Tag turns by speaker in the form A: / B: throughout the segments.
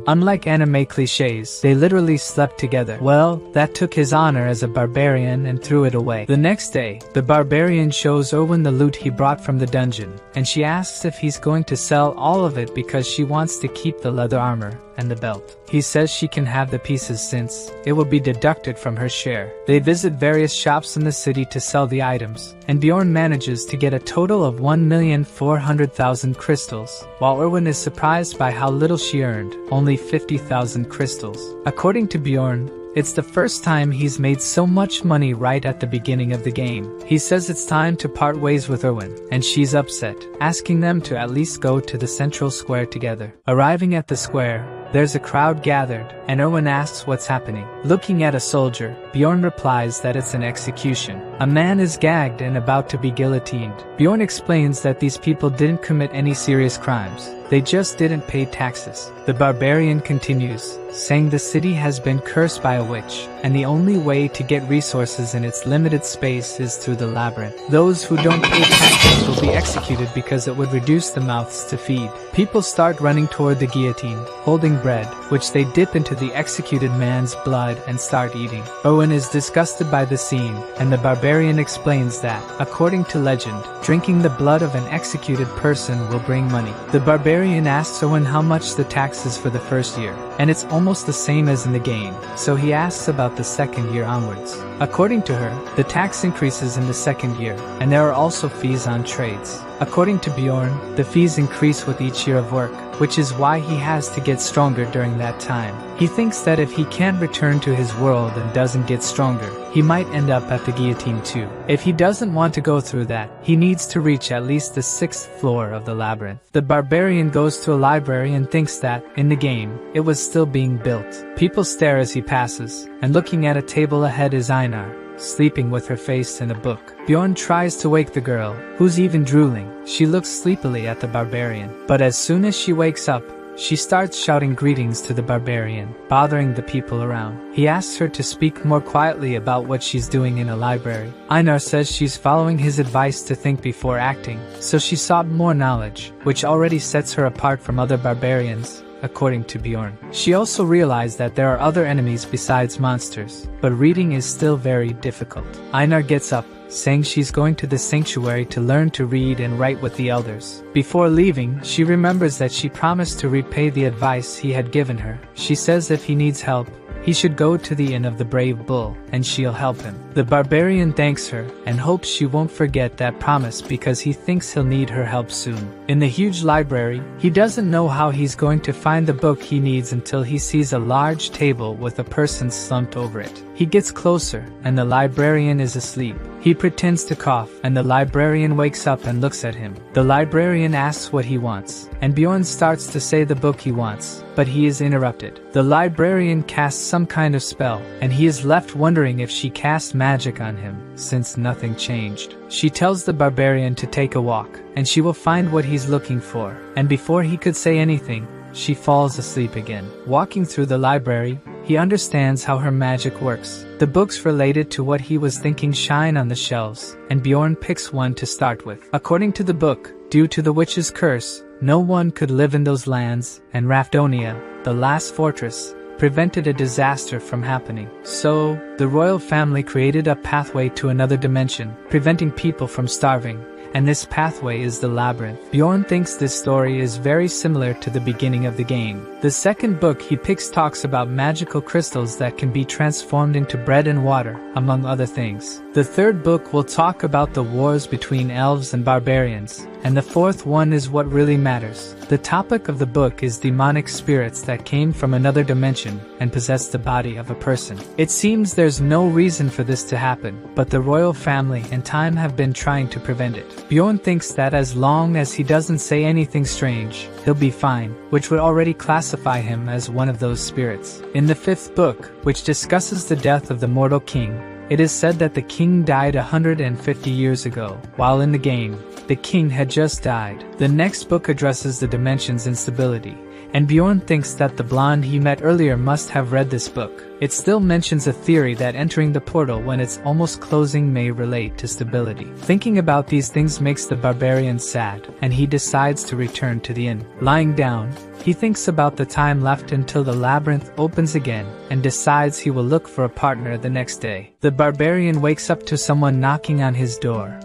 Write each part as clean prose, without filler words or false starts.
A: Unlike anime cliches, they literally slept together. Well, that took his honor as a barbarian and threw it away. The next day, the barbarian shows Erwin the loot he brought from the dungeon, and she asks if he's going to sell all of it because she wants to keep the leather armor and the belt. He says she can have the pieces since it will be deducted from her share. They visit various shops in the city to sell the items, and Bjorn manages to get a total of 1,400,000 crystals, while Erwin is surprised by how little she earned, only 50,000 crystals. According to Bjorn, it's the first time he's made so much money right at the beginning of the game. He says it's time to part ways with Erwin, and she's upset, asking them to at least go to the central square together. Arriving at the square, there's a crowd gathered, and Erwin asks what's happening. Looking at a soldier, Bjorn replies that it's an execution. A man is gagged and about to be guillotined. Bjorn explains that these people didn't commit any serious crimes. They just didn't pay taxes. The barbarian continues, saying the city has been cursed by a witch, and the only way to get resources in its limited space is through the labyrinth. Those who don't pay taxes will be executed because it would reduce the mouths to feed. People start running toward the guillotine, holding bread, which they dip into the executed man's blood and start eating. Erwin is disgusted by the scene, and the barbarian explains that, according to legend, drinking the blood of an executed person will bring money. The barbarian asks Erwin how much the tax is for the first year, and it's almost the same as in the game, so he asks about the second year onwards. According to her, the tax increases in the second year, and there are also fees on trades. According to Bjorn, the fees increase with each year of work, which is why he has to get stronger during that time. He thinks that if he can't return to his world and doesn't get stronger, he might end up at the guillotine too. If he doesn't want to go through that, he needs to reach at least the 6th floor of the labyrinth. The barbarian goes to a library and thinks that, in the game, it was still being built. People stare as he passes, and looking at a table ahead is Einar, sleeping with her face in a book. Bjorn tries to wake the girl, who's even drooling. She looks sleepily at the barbarian, but as soon as she wakes up, she starts shouting greetings to the barbarian, bothering the people around. He asks her to speak more quietly about what she's doing in a library. Einar says she's following his advice to think before acting, so she sought more knowledge, which already sets her apart from other barbarians, according to Bjorn. She also realized that there are other enemies besides monsters, but reading is still very difficult. Einar gets up, saying she's going to the sanctuary to learn to read and write with the elders. Before leaving, she remembers that she promised to repay the advice he had given her. She says if he needs help, he should go to the Inn of the Brave Bull, and she'll help him. The barbarian thanks her, and hopes she won't forget that promise because he thinks he'll need her help soon. In the huge library, he doesn't know how he's going to find the book he needs until he sees a large table with a person slumped over it. He gets closer, and the librarian is asleep. He pretends to cough, and the librarian wakes up and looks at him. The librarian asks what he wants, and Bjorn starts to say the book he wants, but he is interrupted. The librarian casts some kind of spell, and he is left wondering if she cast magic on him, since nothing changed. She tells the barbarian to take a walk, and she will find what he's looking for, and before he could say anything, she falls asleep again. Walking through the library, he understands how her magic works. The books related to what he was thinking shine on the shelves, and Bjorn picks one to start with. According to the book, due to the witch's curse, no one could live in those lands, and Rafdonia, the last fortress, prevented a disaster from happening. So, the royal family created a pathway to another dimension, preventing people from starving, and this pathway is the labyrinth. Bjorn thinks this story is very similar to the beginning of the game. The second book he picks talks about magical crystals that can be transformed into bread and water, among other things. The third book will talk about the wars between elves and barbarians, and the fourth one is what really matters. The topic of the book is demonic spirits that came from another dimension and possessed the body of a person. It seems there's no reason for this to happen, but the royal family and time have been trying to prevent it. Bjorn thinks that as long as he doesn't say anything strange, he'll be fine, which would already classify him as one of those spirits. In the fifth book, which discusses the death of the mortal king, it is said that the king died 150 years ago, while in the game, the king had just died. The next book addresses the dimension's instability, and Bjorn thinks that the blonde he met earlier must have read this book. It still mentions a theory that entering the portal when it's almost closing may relate to stability. Thinking about these things makes the barbarian sad, and he decides to return to the inn. Lying down, he thinks about the time left until the labyrinth opens again, and decides he will look for a partner the next day. The barbarian wakes up to someone knocking on his door,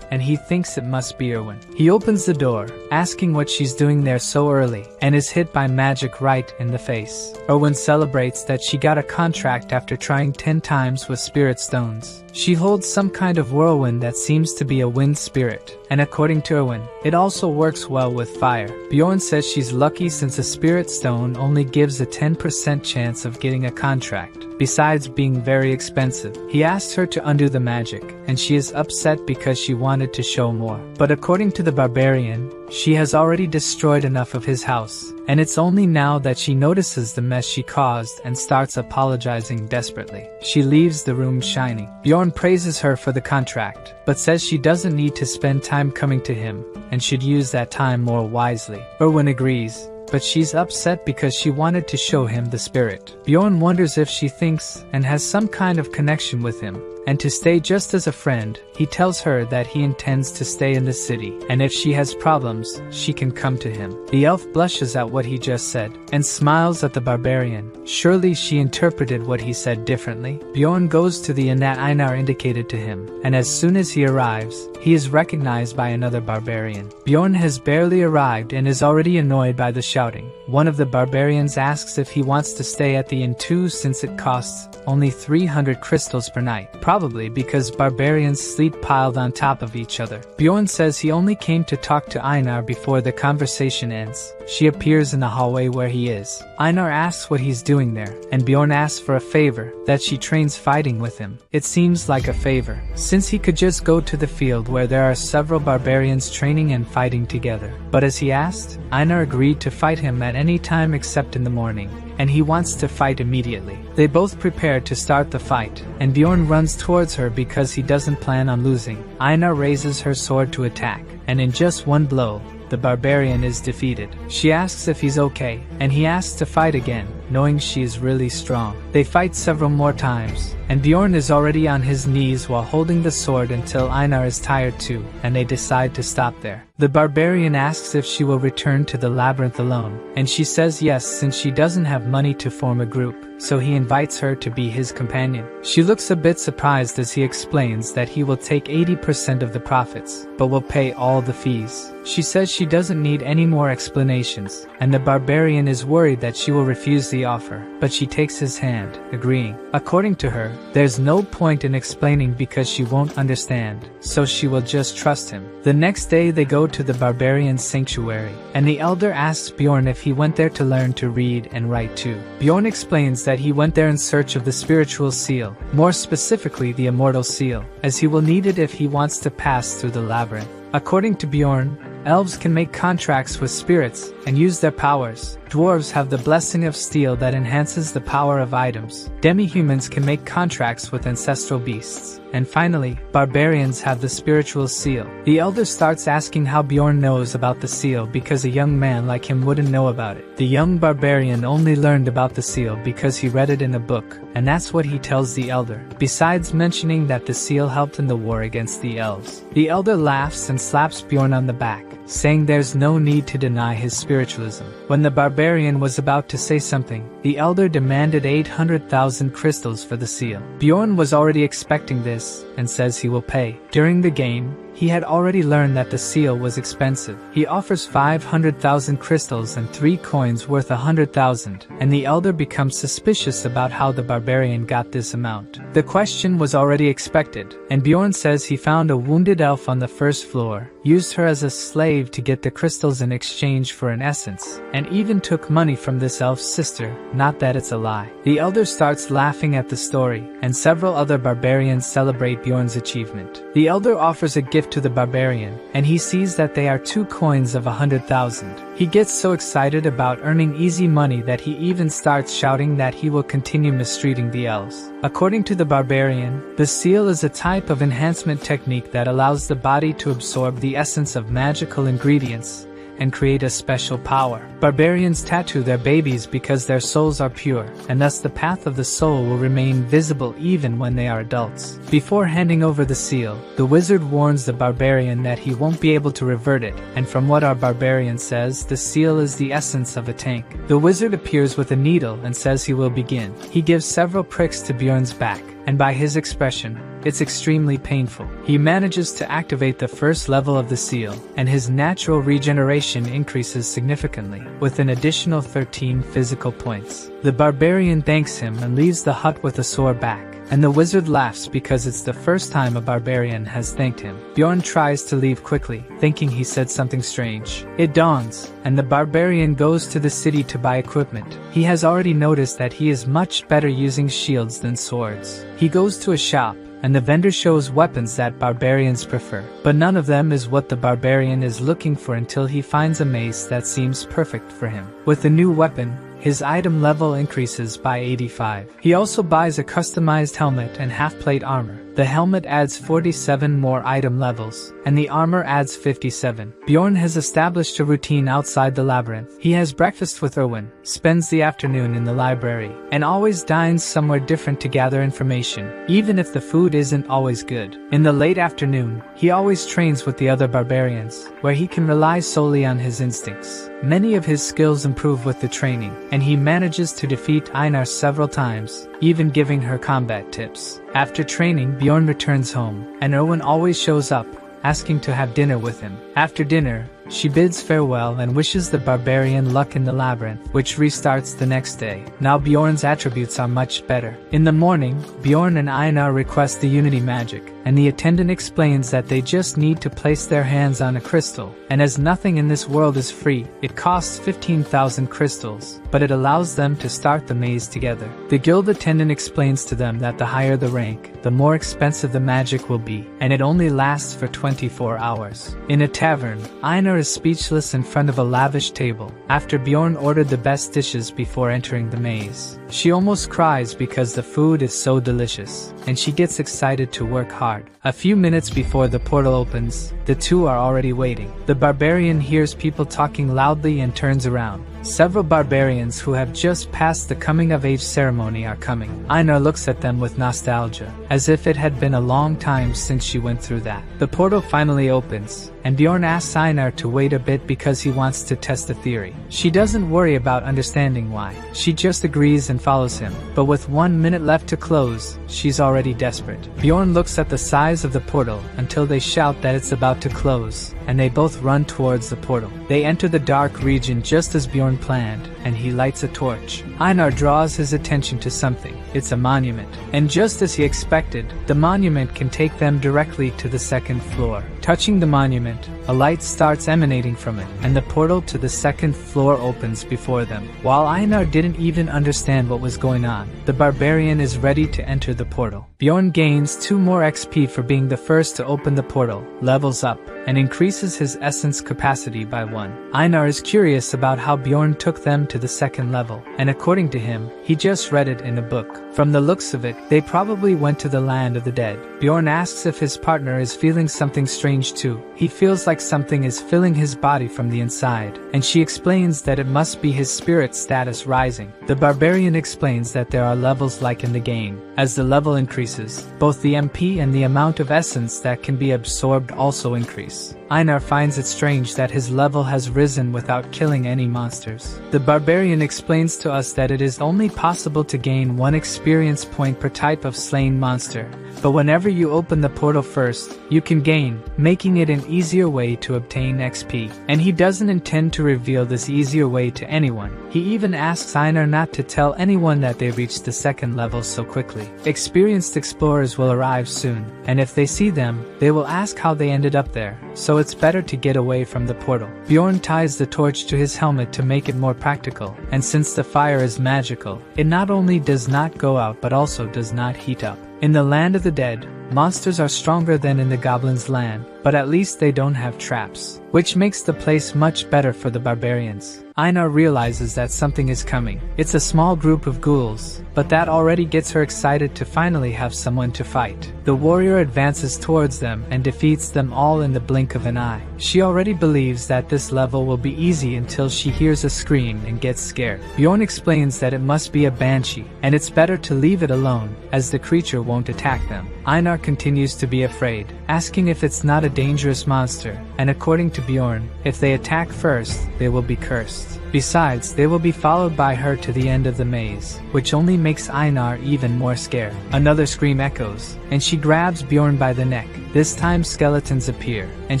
A: and he thinks it must be Erwin. He opens the door, asking what she's doing there so early, and is hit by magic right in the face. Erwin celebrates that she got a contract after trying 10 times with spirit stones. She holds some kind of whirlwind that seems to be a wind spirit, and according to Erwin, it also works well with fire. Bjorn says she's lucky since a spirit stone only gives a 10% chance of getting a contract, besides being very expensive. He asks her to undo the magic, and she is upset because she wanted to show more. But according to the barbarian, she has already destroyed enough of his house, and it's only now that she notices the mess she caused and starts apologizing desperately. She leaves the room shining. Bjorn praises her for the contract, but says she doesn't need to spend time coming to him, and should use that time more wisely. Erwin agrees, but she's upset because she wanted to show him the spirit. Bjorn wonders if she thinks and has some kind of connection with him, and to stay just as a friend, he tells her that he intends to stay in the city, and if she has problems, she can come to him. The elf blushes at what he just said, and smiles at the barbarian. Surely she interpreted what he said differently. Bjorn goes to the inn that Einar indicated to him, and as soon as he arrives, he is recognized by another barbarian. Bjorn has barely arrived and is already annoyed by the shouting. One of the barbarians asks if he wants to stay at the inn too, since it costs only 300 crystals per night, probably because barbarians sleep piled on top of each other. Bjorn says he only came to talk to Einar before the conversation ends. She appears in the hallway where he is. Einar asks what he's doing there, and Bjorn asks for a favor, that she trains fighting with him. It seems like a favor, since he could just go to the field where there are several barbarians training and fighting together. But as he asked, Einar agreed to fight him at any time except in the morning, and he wants to fight immediately. They both prepare to start the fight, and Bjorn runs towards her because he doesn't plan on losing. Einar raises her sword to attack, and in just one blow, the barbarian is defeated. She asks if he's okay, and he asks to fight again, knowing she is really strong. They fight several more times, and Bjorn is already on his knees while holding the sword until Einar is tired too, and they decide to stop there. The barbarian asks if she will return to the labyrinth alone, and she says yes since she doesn't have money to form a group, so he invites her to be his companion. She looks a bit surprised as he explains that he will take 80% of the profits, but will pay all the fees. She says she doesn't need any more explanations, and the barbarian is worried that she will refuse the offer, but she takes his hand, agreeing. According to her, there's no point in explaining because she won't understand, so she will just trust him. The next day they go to the barbarian's sanctuary, and the elder asks Bjorn if he went there to learn to read and write too. Bjorn explains that he went there in search of the spiritual seal, more specifically the immortal seal, as he will need it if he wants to pass through the labyrinth. According to Bjorn, elves can make contracts with spirits and use their powers. Dwarves have the blessing of steel that enhances the power of items. Demi-humans can make contracts with ancestral beasts. And finally, barbarians have the spiritual seal. The elder starts asking how Bjorn knows about the seal because a young man like him wouldn't know about it. The young barbarian only learned about the seal because he read it in a book, and that's what he tells the elder, besides mentioning that the seal helped in the war against the elves. The elder laughs and slaps Bjorn on the back, saying there's no need to deny his spiritualism. When the barbarian was about to say something, the elder demanded 800,000 crystals for the seal. Bjorn was already expecting this, and says he will pay. During the game, he had already learned that the seal was expensive. He offers 500,000 crystals and 3 coins worth 100,000, and the elder becomes suspicious about how the barbarian got this amount. The question was already expected, and Bjorn says he found a wounded elf on the first floor, used her as a slave to get the crystals in exchange for an essence, and even took money from this elf's sister. Not that it's a lie. The elder starts laughing at the story, and several other barbarians celebrate Bjorn's achievement. The elder offers a gift to the barbarian, and he sees that they are 2 coins of 100,000. He gets so excited about earning easy money that he even starts shouting that he will continue mistreating the elves. According to the barbarian, the seal is a type of enhancement technique that allows the body to absorb the essence of magical ingredients, and create a special power. Barbarians tattoo their babies because their souls are pure, and thus the path of the soul will remain visible even when they are adults. Before handing over the seal, the wizard warns the barbarian that he won't be able to revert it, and from what our barbarian says, the seal is the essence of a tank. The wizard appears with a needle and says he will begin. He gives several pricks to Bjorn's back, and by his expression, it's extremely painful. He manages to activate the first level of the seal, and his natural regeneration increases significantly, with an additional 13 physical points. The barbarian thanks him and leaves the hut with a sore back, and the wizard laughs because it's the first time a barbarian has thanked him. Bjorn tries to leave quickly, thinking he said something strange. It dawns, and the barbarian goes to the city to buy equipment. He has already noticed that he is much better using shields than swords. He goes to a shop, and the vendor shows weapons that barbarians prefer, but none of them is what the barbarian is looking for until he finds a mace that seems perfect for him. With the new weapon, his item level increases by 85. He also buys a customized helmet and half-plate armor. The helmet adds 47 more item levels, and the armor adds 57. Bjorn has established a routine outside the labyrinth. He has breakfast with Erwin, spends the afternoon in the library, and always dines somewhere different to gather information, even if the food isn't always good. In the late afternoon, he always trains with the other barbarians, where he can rely solely on his instincts. Many of his skills improve with the training, and he manages to defeat Einar several times, even giving her combat tips. After training, Bjorn returns home, and Erwin always shows up, asking to have dinner with him. After dinner, she bids farewell and wishes the barbarian luck in the labyrinth, which restarts the next day. Now Bjorn's attributes are much better. In the morning, Bjorn and Einar request the Unity magic, and the attendant explains that they just need to place their hands on a crystal, and as nothing in this world is free, it costs 15,000 crystals, but it allows them to start the maze together. The guild attendant explains to them that the higher the rank, the more expensive the magic will be, and it only lasts for 24 hours. In a tavern, Einar is speechless in front of a lavish table, after Bjorn ordered the best dishes before entering the maze. She almost cries because the food is so delicious, and she gets excited to work hard. A few minutes before the portal opens, the two are already waiting. The barbarian hears people talking loudly and turns around. Several barbarians who have just passed the coming-of-age ceremony are coming. Einar looks at them with nostalgia, as if it had been a long time since she went through that. The portal finally opens, and Bjorn asks Einar to wait a bit because he wants to test the theory. She doesn't worry about understanding why. She just agrees and follows him. But with 1 minute left to close, she's already desperate. Bjorn looks at the size of the portal until they shout that it's about to close, and they both run towards the portal. They enter the dark region just as Bjorn planned, and he lights a torch. Einar draws his attention to something. It's a monument. And just as he expected, the monument can take them directly to the second floor. Touching the monument, a light starts emanating from it, and the portal to the second floor opens before them. While Einar didn't even understand what was going on, the barbarian is ready to enter the portal. Bjorn gains 2 more XP for being the first to open the portal, levels up, and increases his essence capacity by 1. Einar is curious about how Bjorn took them to the second level, and according to him, he just read it in a book. From the looks of it, they probably went to the land of the dead. Bjorn asks if his partner is feeling something strange too. He feels like something is filling his body from the inside, and she explains that it must be his spirit status rising. The barbarian explains that there are levels like in the game. As the level increases, both the MP and the amount of essence that can be absorbed also increase. Einar finds it strange that his level has risen without killing any monsters. The barbarian explains to us that it is only possible to gain 1 experience point per type of slain monster, but whenever you open the portal first, you can gain, making it an easier way to obtain XP. And he doesn't intend to reveal this easier way to anyone. He even asks Einar not to tell anyone that they reached the second level so quickly. Experienced explorers will arrive soon, and if they see them, they will ask how they ended up there, so it's better to get away from the portal. Bjorn ties the torch to his helmet to make it more practical, and since the fire is magical, it not only does not go out but also does not heat up. In the land of the dead, monsters are stronger than in the goblins' land, but at least they don't have traps, which makes the place much better for the barbarians. Einar realizes that something is coming. It's a small group of ghouls, but that already gets her excited to finally have someone to fight. The warrior advances towards them and defeats them all in the blink of an eye. She already believes that this level will be easy until she hears a scream and gets scared. Bjorn explains that it must be a banshee, and it's better to leave it alone, as the creature won't attack them. Einar continues to be afraid, asking if it's not a dangerous monster, and according to Bjorn, if they attack first, they will be cursed. Besides, they will be followed by her to the end of the maze, which only makes Einar even more scared. Another scream echoes, and she grabs Bjorn by the neck. This time skeletons appear, and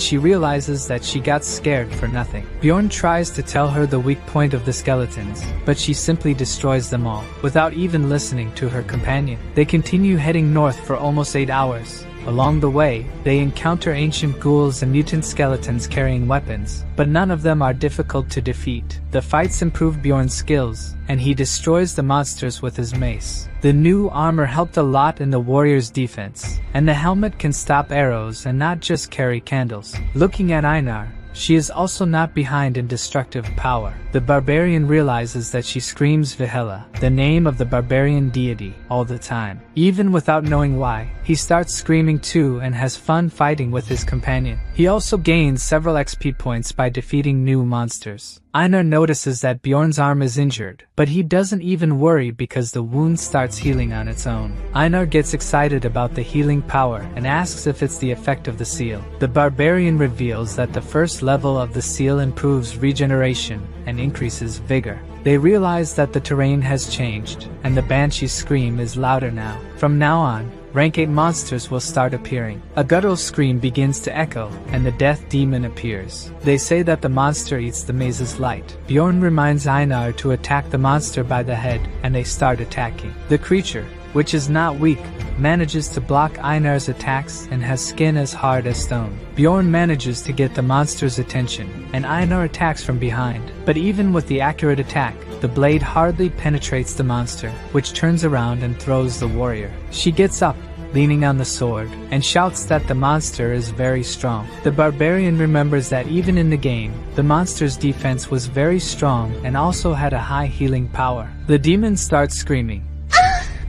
A: she realizes that she got scared for nothing. Bjorn tries to tell her the weak point of the skeletons, but she simply destroys them all, without even listening to her companion. They continue heading north for almost 8 hours. Along the way, they encounter ancient ghouls and mutant skeletons carrying weapons, but none of them are difficult to defeat. The fights improve Bjorn's skills, and he destroys the monsters with his mace. The new armor helped a lot in the warrior's defense, and the helmet can stop arrows and not just carry candles. Looking at Einar, she is also not behind in destructive power. The barbarian realizes that she screams Vihela, the name of the barbarian deity, all the time. Even without knowing why, he starts screaming too and has fun fighting with his companion. He also gains several XP points by defeating new monsters. Einar notices that Bjorn's arm is injured, but he doesn't even worry because the wound starts healing on its own. Einar gets excited about the healing power and asks if it's the effect of the seal. The barbarian reveals that the first level of the seal improves regeneration and increases vigor. They realize that the terrain has changed, and the banshee's scream is louder now. From now on, Rank 8 monsters will start appearing. A guttural scream begins to echo, and the death demon appears. They say that the monster eats the maze's light. Bjorn reminds Einar to attack the monster by the head, and they start attacking. The creature, which is not weak, manages to block Einar's attacks and has skin as hard as stone. Bjorn manages to get the monster's attention, and Einar attacks from behind. But even with the accurate attack, the blade hardly penetrates the monster, which turns around and throws the warrior. She gets up, leaning on the sword, and shouts that the monster is very strong. The barbarian remembers that even in the game, the monster's defense was very strong and also had a high healing power. The demon starts screaming.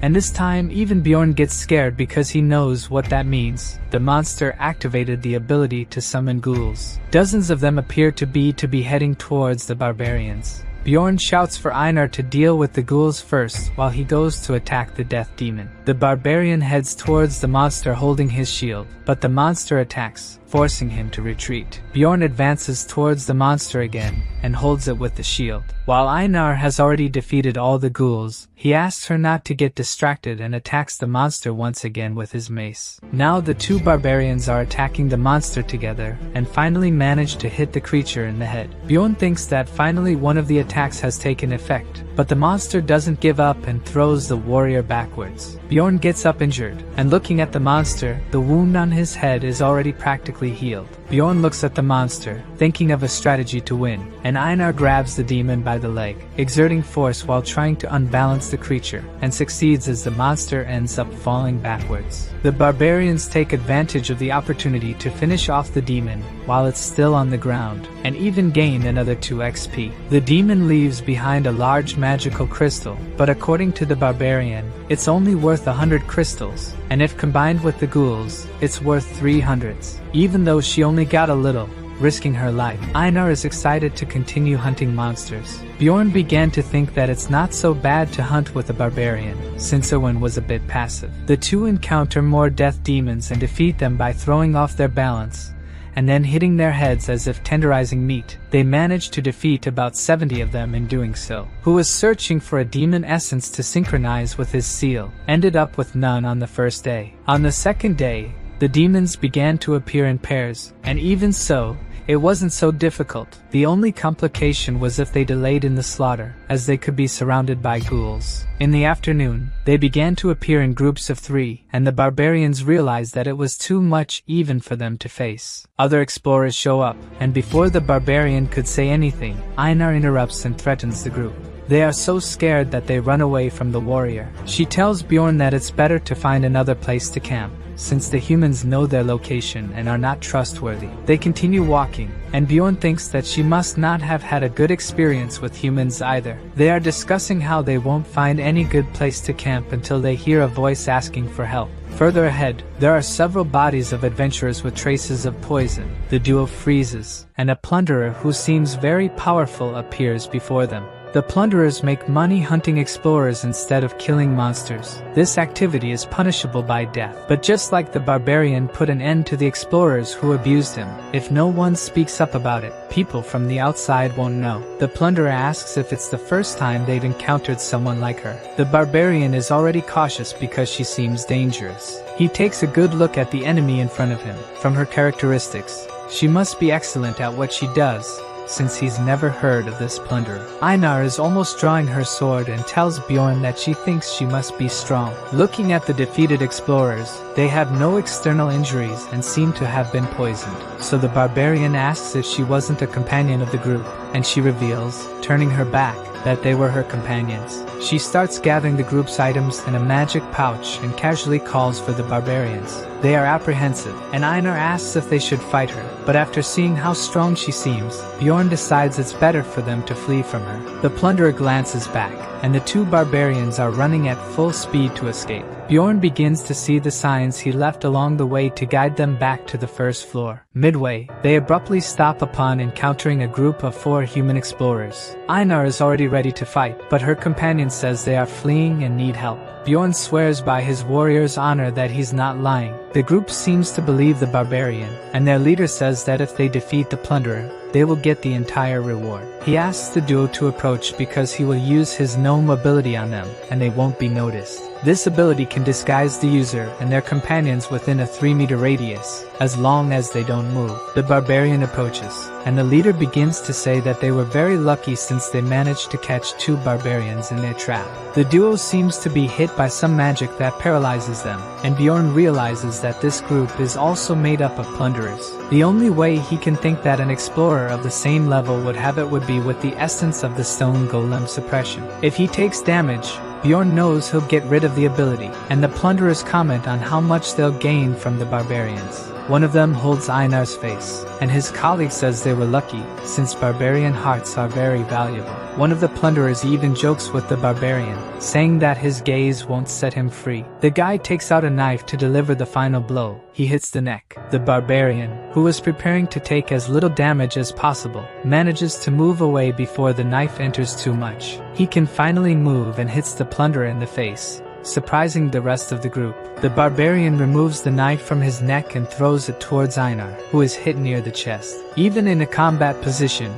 A: And this time, even Bjorn gets scared because he knows what that means. The monster activated the ability to summon ghouls. Dozens of them appear to be heading towards the barbarians. Bjorn shouts for Einar to deal with the ghouls first while he goes to attack the death demon. The barbarian heads towards the monster holding his shield, but the monster attacks, forcing him to retreat. Bjorn advances towards the monster again and holds it with the shield. While Einar has already defeated all the ghouls, he asks her not to get distracted and attacks the monster once again with his mace. Now the two barbarians are attacking the monster together and finally manage to hit the creature in the head. Bjorn thinks that finally one of the attacks has taken effect, but the monster doesn't give up and throws the warrior backwards. Bjorn gets up injured, and looking at the monster, the wound on his head is already practically healed. Bjorn looks at the monster, thinking of a strategy to win, and Einar grabs the demon by the leg, exerting force while trying to unbalance the creature, and succeeds as the monster ends up falling backwards. The barbarians take advantage of the opportunity to finish off the demon while it's still on the ground, and even gain another 2 XP. The demon leaves behind a large magical crystal, but according to the barbarian, it's only worth 100 crystals, and if combined with the ghouls, it's worth 300s. Even though she only got a little, risking her life, Einar is excited to continue hunting monsters. Bjorn began to think that it's not so bad to hunt with a barbarian, since Owen was a bit passive. The two encounter more death demons and defeat them by throwing off their balance, and then hitting their heads as if tenderizing meat. They managed to defeat about 70 of them in doing so. Who was searching for a demon essence to synchronize with his seal, ended up with none on the first day. On the second day, the demons began to appear in pairs, and even so, it wasn't so difficult. The only complication was if they delayed in the slaughter, as they could be surrounded by ghouls. In the afternoon, they began to appear in groups of 3, and the barbarians realized that it was too much even for them to face. Other explorers show up, and before the barbarian could say anything, Einar interrupts and threatens the group. They are so scared that they run away from the warrior. She tells Bjorn that it's better to find another place to camp, since the humans know their location and are not trustworthy. They continue walking, and Bjorn thinks that she must not have had a good experience with humans either. They are discussing how they won't find any good place to camp until they hear a voice asking for help. Further ahead, there are several bodies of adventurers with traces of poison. The duo freezes, and a plunderer who seems very powerful appears before them. The plunderers make money hunting explorers instead of killing monsters. This activity is punishable by death. But just like the barbarian put an end to the explorers who abused him, if no one speaks up about it, people from the outside won't know. The plunderer asks if it's the first time they've encountered someone like her. The barbarian is already cautious because she seems dangerous. He takes a good look at the enemy in front of him. From her characteristics, she must be excellent at what she does, since he's never heard of this plunderer. Einar is almost drawing her sword and tells Bjorn that she thinks she must be strong. Looking at the defeated explorers, they have no external injuries and seem to have been poisoned. So the barbarian asks if she wasn't a companion of the group, and she reveals, turning her back, that they were her companions. She starts gathering the group's items in a magic pouch and casually calls for the barbarians. They are apprehensive, and Einar asks if they should fight her, but after seeing how strong she seems, Bjorn decides it's better for them to flee from her. The plunderer glances back, and the two barbarians are running at full speed to escape. Bjorn begins to see the signs he left along the way to guide them back to the first floor. Midway, they abruptly stop upon encountering a group of 4 human explorers. Einar is already ready to fight, but her companion says they are fleeing and need help. Bjorn swears by his warrior's honor that he's not lying. The group seems to believe the barbarian, and their leader says that if they defeat the plunderer, they will get the entire reward. He asks the duo to approach because he will use his gnome ability on them, and they won't be noticed. This ability can disguise the user and their companions within a 3-meter radius, as long as they don't move. The barbarian approaches, and the leader begins to say that they were very lucky since they managed to catch 2 barbarians in their trap. The duo seems to be hit by some magic that paralyzes them, and Bjorn realizes that this group is also made up of plunderers. The only way he can think that an explorer of the same level would have it would be with the essence of the stone golem suppression. If he takes damage, Bjorn knows he'll get rid of the ability, and the plunderers comment on how much they'll gain from the barbarians. One of them holds Einar's face, and his colleague says they were lucky, since barbarian hearts are very valuable. One of the plunderers even jokes with the barbarian, saying that his gaze won't set him free. The guy takes out a knife to deliver the final blow. He hits the neck. The barbarian, who was preparing to take as little damage as possible, manages to move away before the knife enters too much. He can finally move and hits the plunderer in the face, surprising the rest of the group. The barbarian removes the knife from his neck and throws it towards Einar, who is hit near the chest. Even in a combat position,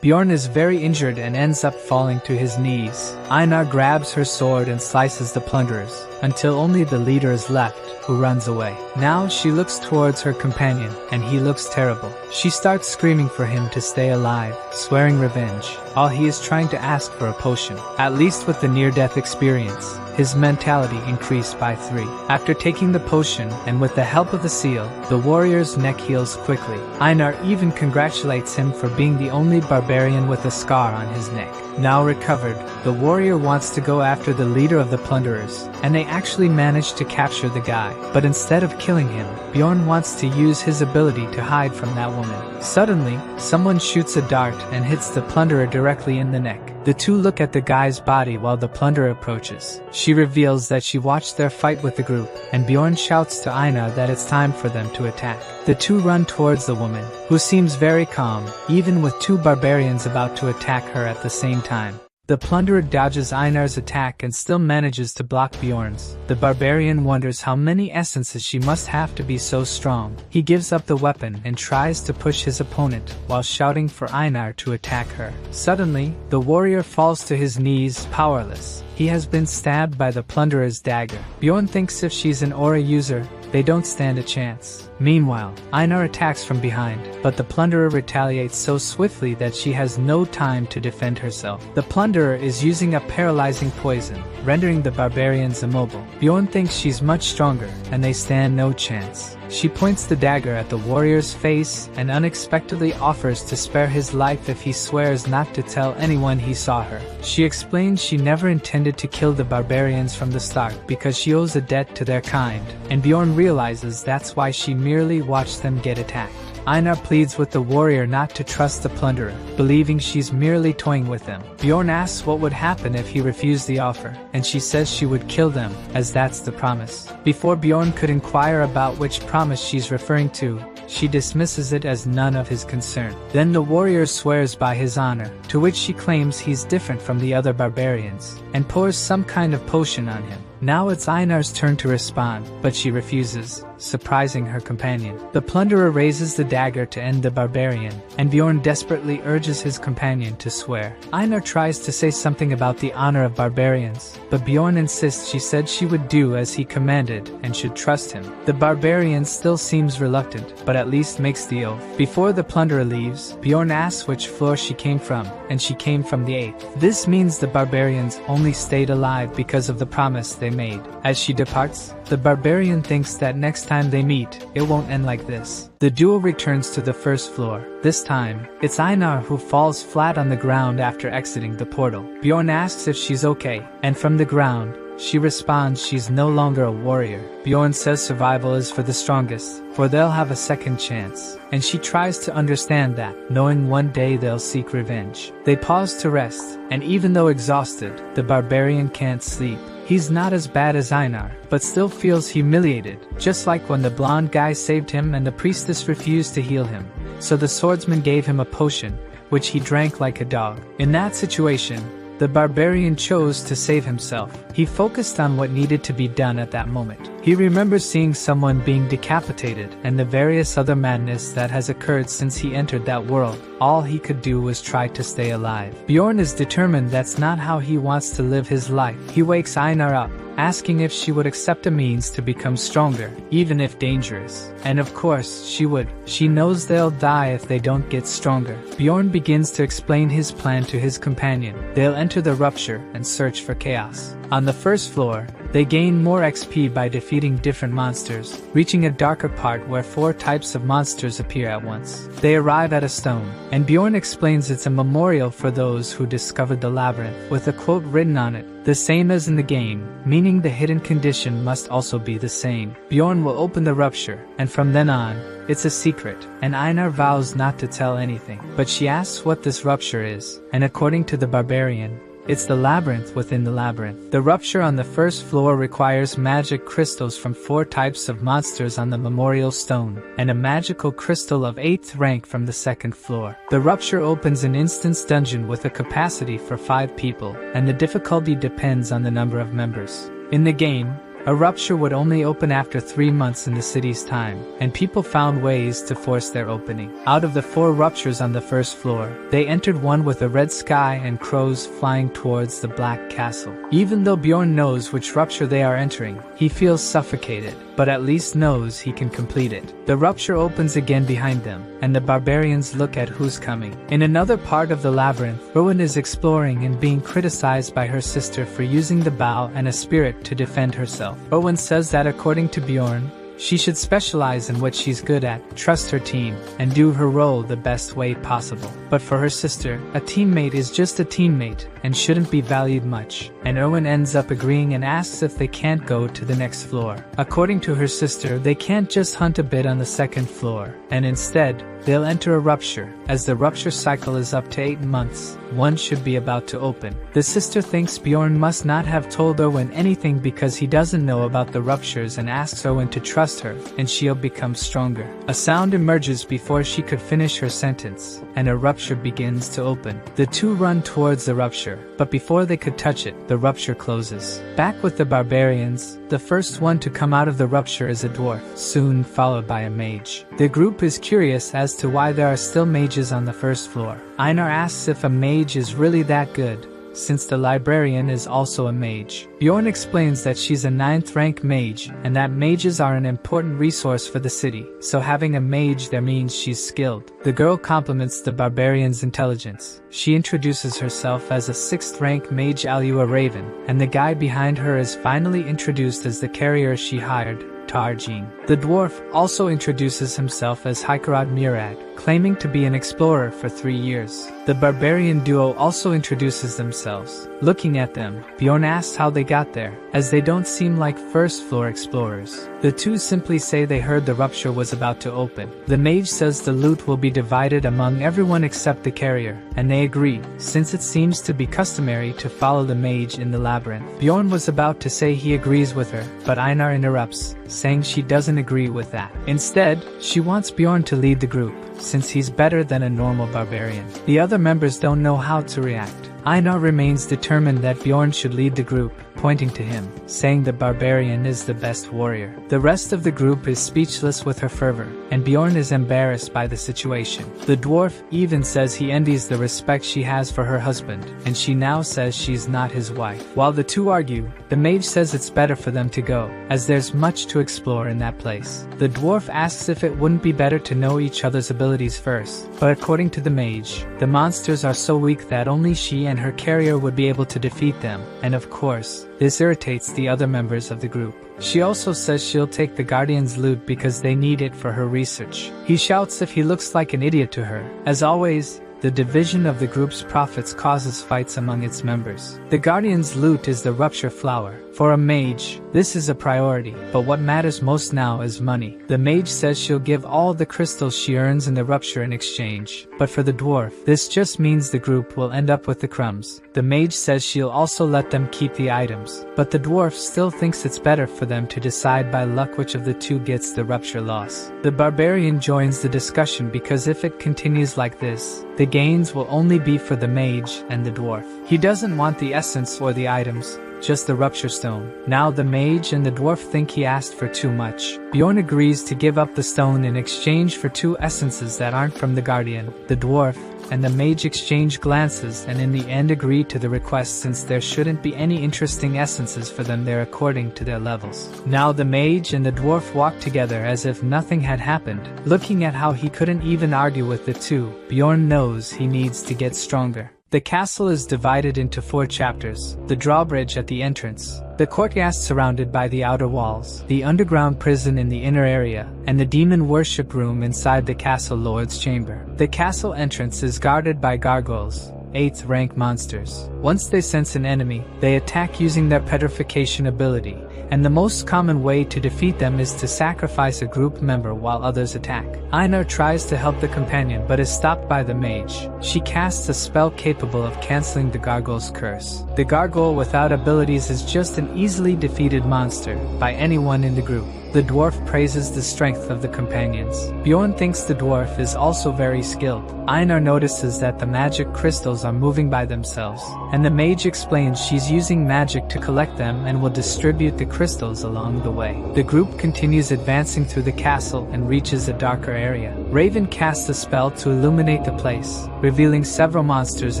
A: Bjorn is very injured and ends up falling to his knees. Einar grabs her sword and slices the plunderers, until only the leader is left, who runs away. Now she looks towards her companion, and he looks terrible. She starts screaming for him to stay alive, swearing revenge, while he is trying to ask for a potion. At least with the near-death experience, his mentality increased by 3. After taking the potion, and with the help of the seal, the warrior's neck heals quickly. Einar even congratulates him for being the only barbarian with a scar on his neck. Now recovered, the warrior wants to go after the leader of the plunderers, and they actually manage to capture the guy. But instead of killing him, Bjorn wants to use his ability to hide from that woman. Suddenly, someone shoots a dart and hits the plunderer directly in the neck. The two look at the guy's body while the plunderer approaches. She reveals that she watched their fight with the group, and Bjorn shouts to Einar that it's time for them to attack. The two run towards the woman, who seems very calm, even with 2 barbarians about to attack her at the same time. The plunderer dodges Einar's attack and still manages to block Bjorn's. The barbarian wonders how many essences she must have to be so strong. He gives up the weapon and tries to push his opponent while shouting for Einar to attack her. Suddenly, the warrior falls to his knees, powerless. He has been stabbed by the plunderer's dagger. Bjorn thinks if she's an aura user, they don't stand a chance. Meanwhile, Einar attacks from behind, but the plunderer retaliates so swiftly that she has no time to defend herself. The plunderer is using a paralyzing poison, rendering the barbarians immobile. Bjorn thinks she's much stronger, and they stand no chance. She points the dagger at the warrior's face and unexpectedly offers to spare his life if he swears not to tell anyone he saw her. She explains she never intended to kill the barbarians from the start because she owes a debt to their kind, and Bjorn realizes that's why she merely watched them get attacked. Einar pleads with the warrior not to trust the plunderer, believing she's merely toying with them. Bjorn asks what would happen if he refused the offer, and she says she would kill them, as that's the promise. Before Bjorn could inquire about which promise she's referring to, she dismisses it as none of his concern. Then the warrior swears by his honor, to which she claims he's different from the other barbarians, and pours some kind of potion on him. Now it's Einar's turn to respond, but she refuses, surprising her companion. The plunderer raises the dagger to end the barbarian, and Bjorn desperately urges his companion to swear. Einar tries to say something about the honor of barbarians, but Bjorn insists she said she would do as he commanded and should trust him. The barbarian still seems reluctant, but at least makes the oath. Before the plunderer leaves, Bjorn asks which floor she came from, and she came from the 8th. This means the barbarians only stayed alive because of the promise they made. As she departs, the barbarian thinks that next time they meet, it won't end like this. The duo returns to the first floor. This time, it's Einar who falls flat on the ground after exiting the portal. Bjorn asks if she's okay, and from the ground, she responds she's no longer a warrior. Bjorn says survival is for the strongest, for they'll have a second chance, and she tries to understand that, knowing one day they'll seek revenge. They pause to rest, and even though exhausted, the barbarian can't sleep. He's not as bad as Einar, but still feels humiliated, just like when the blonde guy saved him and the priestess refused to heal him. So the swordsman gave him a potion, which he drank like a dog. In that situation, the barbarian chose to save himself. He focused on what needed to be done at that moment. He remembers seeing someone being decapitated and the various other madness that has occurred since he entered that world. All he could do was try to stay alive. Bjorn is determined that's not how he wants to live his life. He wakes Einar up, asking if she would accept a means to become stronger, even if dangerous. And of course, she would. She knows they'll die if they don't get stronger. Bjorn begins to explain his plan to his companion. They'll enter the rupture and search for chaos. On the first floor, they gain more XP by defeating different monsters, reaching a darker part where 4 types of monsters appear at once. They arrive at a stone, and Bjorn explains it's a memorial for those who discovered the labyrinth, with a quote written on it, the same as in the game, meaning the hidden condition must also be the same. Bjorn will open the rupture, and from then on, it's a secret, and Einar vows not to tell anything. But she asks what this rupture is, and according to the barbarian, it's the labyrinth within the labyrinth. The rupture on the first floor requires magic crystals from 4 types of monsters on the memorial stone, and a magical crystal of 8th rank from the second floor. The rupture opens an instance dungeon with a capacity for 5 people, and the difficulty depends on the number of members. In the game, a rupture would only open after 3 months in the city's time, and people found ways to force their opening. Out of the 4 ruptures on the first floor, they entered one with a red sky and crows flying towards the Black Castle. Even though Bjorn knows which rupture they are entering, he feels suffocated, but at least knows he can complete it. The rupture opens again behind them, and the barbarians look at who's coming. In another part of the labyrinth, Rowan is exploring and being criticized by her sister for using the bow and a spirit to defend herself. Rowan says that according to Bjorn, she should specialize in what she's good at, trust her team, and do her role the best way possible. But for her sister, a teammate is just a teammate and shouldn't be valued much, and Owen ends up agreeing and asks if they can't go to the next floor. According to her sister, they can't just hunt a bit on the second floor, and instead, they'll enter a rupture. As the rupture cycle is up to 8 months, one should be about to open. The sister thinks Bjorn must not have told Owen anything because he doesn't know about the ruptures and asks Owen to trust her, and she'll become stronger. A sound emerges before she could finish her sentence, and a rupture begins to open. The two run towards the rupture, but before they could touch it, the rupture closes. Back with the barbarians, the first one to come out of the rupture is a dwarf, soon followed by a mage. The group is curious as to why there are still mages on the first floor. Einar asks if a mage is really that good, since the librarian is also a mage. Bjorn explains that she's a 9th rank mage, and that mages are an important resource for the city, so having a mage there means she's skilled. The girl compliments the barbarian's intelligence. She introduces herself as a 6th rank mage Alua Raven, and the guy behind her is finally introduced as the carrier she hired, Tarjin. The dwarf also introduces himself as Hikarad Murad, claiming to be an explorer for 3 years. The barbarian duo also introduces themselves. Looking at them, Bjorn asks how they got there, as they don't seem like first-floor explorers. The two simply say they heard the rupture was about to open. The mage says the loot will be divided among everyone except the carrier, and they agree, since it seems to be customary to follow the mage in the labyrinth. Bjorn was about to say he agrees with her, but Einar interrupts, saying she doesn't agree with that. Instead, she wants Bjorn to lead the group, since he's better than a normal barbarian. The other members don't know how to react. Einar remains determined that Bjorn should lead the group, pointing to him, saying the barbarian is the best warrior. The rest of the group is speechless with her fervor, and Bjorn is embarrassed by the situation. The dwarf even says he envies the respect she has for her husband, and she now says she's not his wife. While the two argue, the mage says it's better for them to go, as there's much to explore in that place. The dwarf asks if it wouldn't be better to know each other's abilities first, but according to the mage, the monsters are so weak that only she and her carrier would be able to defeat them, and of course, this irritates the other members of the group. She also says she'll take the Guardian's loot because they need it for her research. He shouts if he looks like an idiot to her. As always, the division of the group's profits causes fights among its members. The Guardian's loot is the rupture flower. For a mage, this is a priority, but what matters most now is money. The mage says she'll give all the crystals she earns in the rupture in exchange, but for the dwarf, this just means the group will end up with the crumbs. The mage says she'll also let them keep the items, but the dwarf still thinks it's better for them to decide by luck which of the two gets the rupture loss. The barbarian joins the discussion because if it continues like this, the gains will only be for the mage and the dwarf. He doesn't want the essence or the items, just the rupture stone. Now the mage and the dwarf think he asked for too much. Bjorn agrees to give up the stone in exchange for 2 essences that aren't from the Guardian. The dwarf and the mage exchange glances and in the end agree to the request since there shouldn't be any interesting essences for them there according to their levels. Now the mage and the dwarf walk together as if nothing had happened. Looking at how he couldn't even argue with the two, Bjorn knows he needs to get stronger. The castle is divided into 4 chapters: the drawbridge at the entrance, the courtyard surrounded by the outer walls, the underground prison in the inner area, and the demon worship room inside the castle lord's chamber. The castle entrance is guarded by gargoyles, 8th rank monsters. Once they sense an enemy, they attack using their petrification ability, and the most common way to defeat them is to sacrifice a group member while others attack. Einar tries to help the companion but is stopped by the mage. She casts a spell capable of canceling the gargoyle's curse. The gargoyle without abilities is just an easily defeated monster by anyone in the group. The dwarf praises the strength of the companions. Bjorn thinks the dwarf is also very skilled. Einar notices that the magic crystals are moving by themselves, and the mage explains she's using magic to collect them and will distribute the crystals along the way. The group continues advancing through the castle and reaches a darker area. Raven casts a spell to illuminate the place, revealing several monsters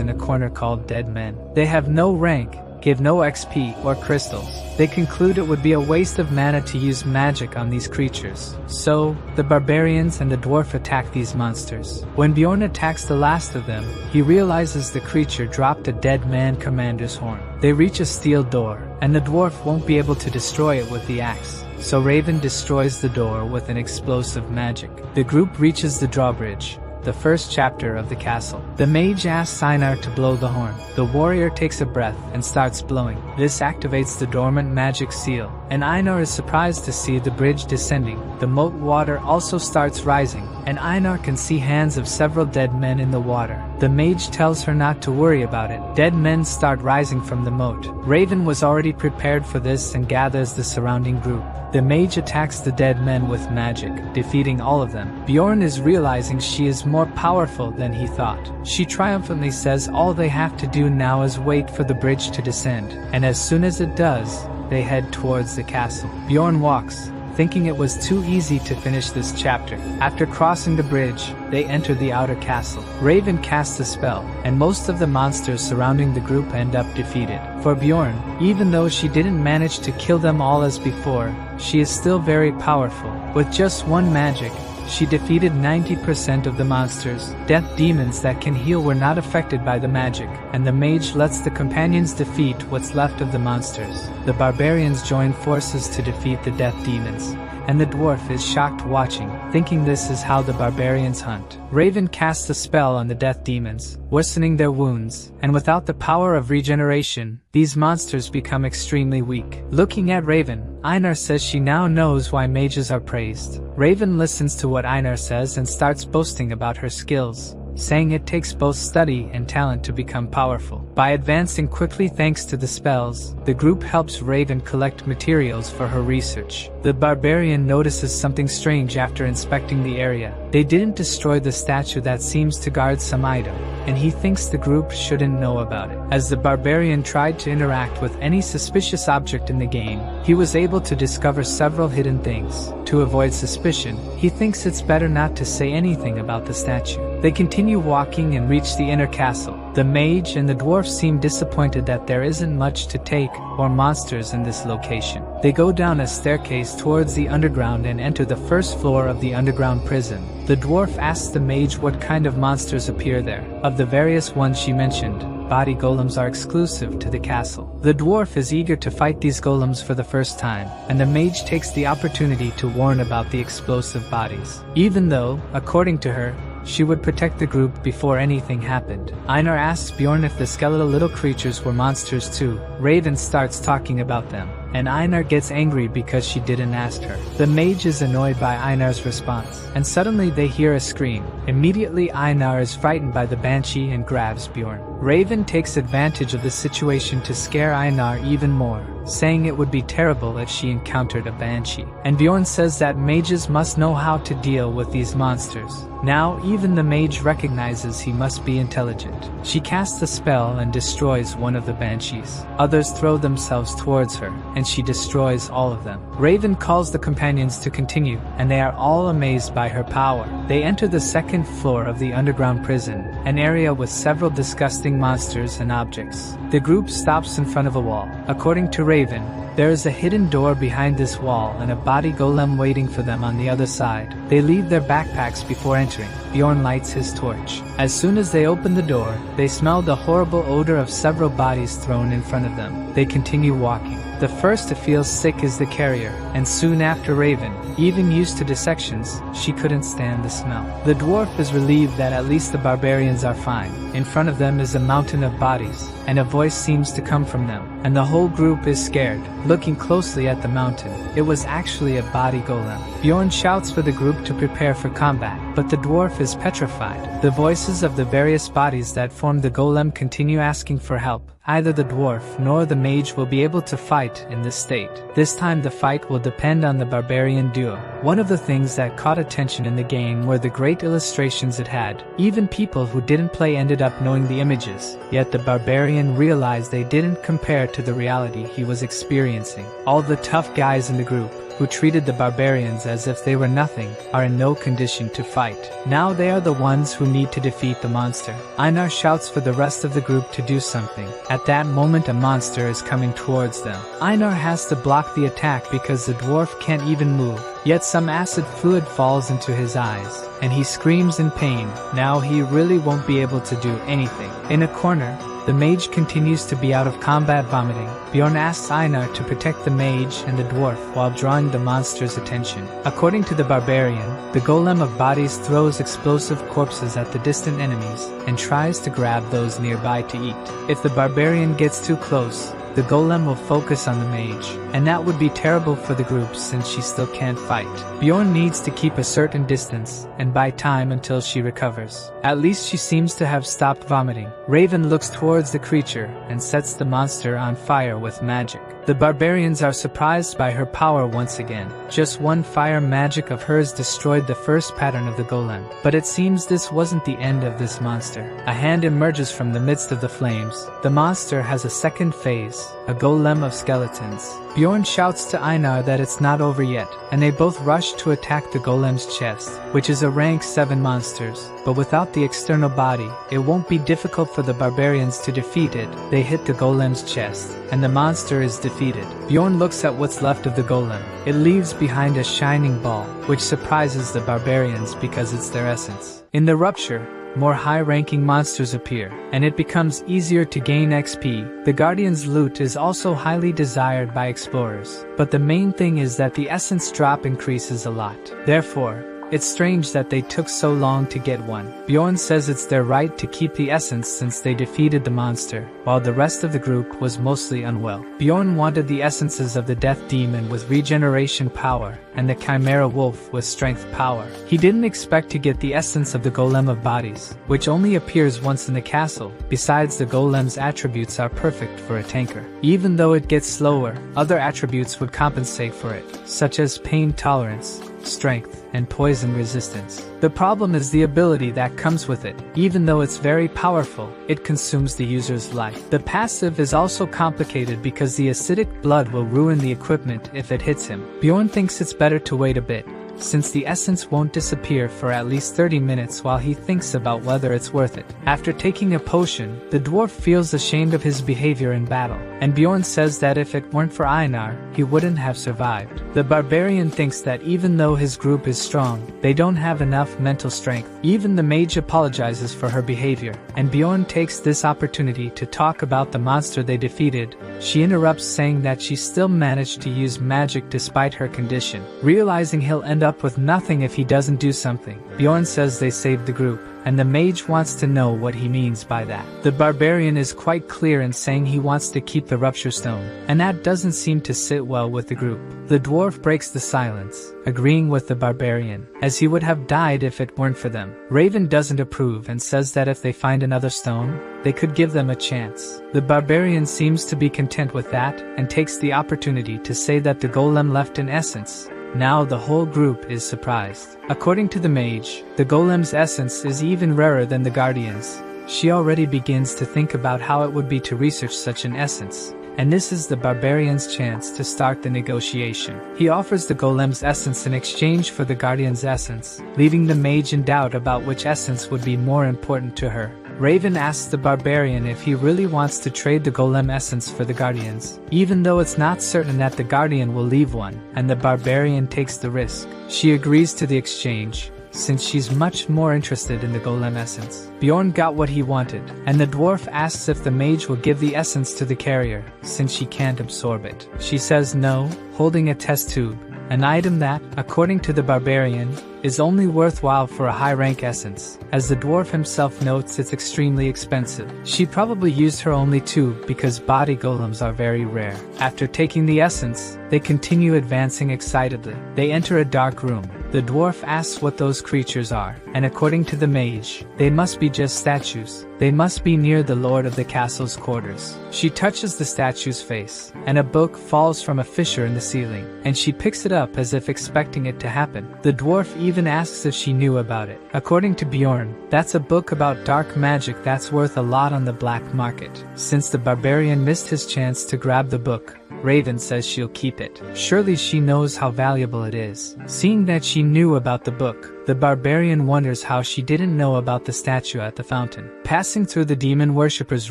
A: in a corner called Dead Men. They have no rank, give no XP or crystals. They conclude it would be a waste of mana to use magic on these creatures. So, the barbarians and the dwarf attack these monsters. When Bjorn attacks the last of them, he realizes the creature dropped a dead man commander's horn. They reach a steel door, and the dwarf won't be able to destroy it with the axe. So Raven destroys the door with an explosive magic. The group reaches the drawbridge, the first chapter of the castle. The mage asks Einar to blow the horn. The warrior takes a breath and starts blowing. This activates the dormant magic seal, and Einar is surprised to see the bridge descending. The moat water also starts rising, and Einar can see hands of several dead men in the water. The mage tells her not to worry about it. Dead men start rising from the moat. Raven was already prepared for this and gathers the surrounding group. The mage attacks the dead men with magic, defeating all of them. Bjorn is realizing she is more powerful than he thought. She triumphantly says all they have to do now is wait for the bridge to descend, and as soon as it does, they head towards the castle. Bjorn walks, thinking it was too easy to finish this chapter. After crossing the bridge, they enter the outer castle. Raven casts a spell, and most of the monsters surrounding the group end up defeated. For Bjorn, even though she didn't manage to kill them all as before, she is still very powerful. With just one magic, she defeated 90% of the monsters. Death demons that can heal were not affected by the magic, and the mage lets the companions defeat what's left of the monsters. The barbarians join forces to defeat the death demons, and the dwarf is shocked watching, thinking this is how the barbarians hunt. Raven casts a spell on the death demons, worsening their wounds, and without the power of regeneration, these monsters become extremely weak. Looking at Raven, Einar says she now knows why mages are praised. Raven listens to what Einar says and starts boasting about her skills, saying it takes both study and talent to become powerful. By advancing quickly thanks to the spells, the group helps Raven collect materials for her research. The barbarian notices something strange after inspecting the area. They didn't destroy the statue that seems to guard some item, and he thinks the group shouldn't know about it. As the barbarian tried to interact with any suspicious object in the game, he was able to discover several hidden things. To avoid suspicion, he thinks it's better not to say anything about the statue. They continue walking and reach the inner castle. The mage and the dwarf seem disappointed that there isn't much to take or monsters in this location. They go down a staircase towards the underground and enter the first floor of the underground prison. The dwarf asks the mage what kind of monsters appear there. Of the various ones she mentioned, body golems are exclusive to the castle. The dwarf is eager to fight these golems for the first time, and the mage takes the opportunity to warn about the explosive bodies. Even though, according to her, she would protect the group before anything happened. Einar asks Bjorn if the skeletal little creatures were monsters too. Raven starts talking about them, and Einar gets angry because she didn't ask her. The mage is annoyed by Einar's response, and suddenly they hear a scream. Immediately Einar is frightened by the banshee and grabs Bjorn. Raven takes advantage of the situation to scare Einar even more, saying it would be terrible if she encountered a banshee. And Bjorn says that mages must know how to deal with these monsters. Now even the mage recognizes he must be intelligent. She casts a spell and destroys one of the banshees. Others throw themselves towards her, and she destroys all of them. Raven calls the companions to continue, and they are all amazed by her power. They enter the second floor of the underground prison, an area with several disgusting monsters and objects. The group stops in front of a wall. According to Raven, there is a hidden door behind this wall and a body golem waiting for them on the other side. They leave their backpacks before entering. Bjorn lights his torch. As soon as they open the door, they smell the horrible odor of several bodies thrown in front of them. They continue walking. The first to feel sick is the carrier, and soon after Raven. Even used to dissections, she couldn't stand the smell. The dwarf is relieved that at least the barbarians are fine. In front of them is a mountain of bodies, and a voice seems to come from them, and the whole group is scared. Looking closely at the mountain, it was actually a body golem. Bjorn shouts for the group to prepare for combat, but the dwarf is petrified. The voices of the various bodies that form the golem continue asking for help. Either the dwarf nor the mage will be able to fight in this state. This time the fight will depend on the barbarian duo. One of the things that caught attention in the game were the great illustrations it had. Even people who didn't play ended up knowing the images, yet the barbarian realized they didn't compare to the reality he was experiencing. All the tough guys in the group, who treated the barbarians as if they were nothing, are in no condition to fight. Now they are the ones who need to defeat the monster. Einar shouts for the rest of the group to do something. At that moment a monster is coming towards them. Einar has to block the attack because the dwarf can't even move. Yet some acid fluid falls into his eyes, and he screams in pain. Now he really won't be able to do anything. In a corner, the mage continues to be out of combat vomiting. Bjorn asks Einar to protect the mage and the dwarf while drawing the monster's attention. According to the barbarian, the golem of bodies throws explosive corpses at the distant enemies and tries to grab those nearby to eat. If the barbarian gets too close, the golem will focus on the mage, and that would be terrible for the group since she still can't fight. Bjorn needs to keep a certain distance and buy time until she recovers. At least she seems to have stopped vomiting. Raven looks towards the creature and sets the monster on fire with magic. The barbarians are surprised by her power once again. Just one fire magic of hers destroyed the first pattern of the golem. But it seems this wasn't the end of this monster. A hand emerges from the midst of the flames. The monster has a second phase, a golem of skeletons. Bjorn shouts to Einar that it's not over yet, and they both rush to attack the golem's chest, which is a rank 7 monsters, but without the external body, it won't be difficult for the barbarians to defeat it. They hit the golem's chest, and the monster is defeated. Bjorn looks at what's left of the golem. It leaves behind a shining ball, which surprises the barbarians because it's their essence. In the rupture, more high-ranking monsters appear, and it becomes easier to gain XP. The Guardian's loot is also highly desired by explorers, but the main thing is that the essence drop increases a lot. Therefore, it's strange that they took so long to get one. Bjorn says it's their right to keep the essence since they defeated the monster, while the rest of the group was mostly unwell. Bjorn wanted the essences of the Death Demon with regeneration power, and the Chimera Wolf with strength power. He didn't expect to get the essence of the Golem of Bodies, which only appears once in the castle. Besides, the Golem's attributes are perfect for a tanker. Even though it gets slower, other attributes would compensate for it, such as pain tolerance, strength, and poison resistance. The problem is the ability that comes with it. Even though it's very powerful, it consumes the user's life. The passive is also complicated because the acidic blood will ruin the equipment if it hits him. Bjorn thinks it's better to wait a bit, since the essence won't disappear for at least 30 minutes while he thinks about whether it's worth it. After taking a potion, the dwarf feels ashamed of his behavior in battle, and Bjorn says that if it weren't for Einar, he wouldn't have survived. The barbarian thinks that even though his group is strong, they don't have enough mental strength. Even the mage apologizes for her behavior, and Bjorn takes this opportunity to talk about the monster they defeated. She interrupts, saying that she still managed to use magic despite her condition. Realizing he'll end up with nothing if he doesn't do something, Bjorn says they saved the group, and the mage wants to know what he means by that. The barbarian is quite clear in saying he wants to keep the rupture stone, and that doesn't seem to sit well with the group. The dwarf breaks the silence, agreeing with the barbarian, as he would have died if it weren't for them. Raven doesn't approve and says that if they find another stone, they could give them a chance. The barbarian seems to be content with that, and takes the opportunity to say that the golem left an essence. Now the whole group is surprised. According to the mage, the golem's essence is even rarer than the guardian's. She already begins to think about how it would be to research such an essence, and this is the barbarian's chance to start the negotiation. He offers the golem's essence in exchange for the guardian's essence, leaving the mage in doubt about which essence would be more important to her. Raven asks the barbarian if he really wants to trade the golem essence for the guardians, even though it's not certain that the guardian will leave one, and the barbarian takes the risk. She agrees to the exchange, since she's much more interested in the golem essence. Bjorn got what he wanted, and the dwarf asks if the mage will give the essence to the carrier, since she can't absorb it. She says no, holding a test tube, an item that, according to the barbarian, is only worthwhile for a high-rank essence. As the dwarf himself notes, it's extremely expensive. She probably used her only tube because body golems are very rare. After taking the essence, they continue advancing excitedly. They enter a dark room. The dwarf asks what those creatures are, and according to the mage, they must be just statues. They must be near the lord of the castle's quarters. She touches the statue's face, and a book falls from a fissure in the ceiling, and she picks it up as if expecting it to happen. The dwarf even asks if she knew about it. According to Bjorn, that's a book about dark magic that's worth a lot on the black market. Since the barbarian missed his chance to grab the book, Raven says she'll keep it. Surely she knows how valuable it is. Seeing that she knew about the book, the barbarian wonders how she didn't know about the statue at the fountain. Passing through the demon worshipper's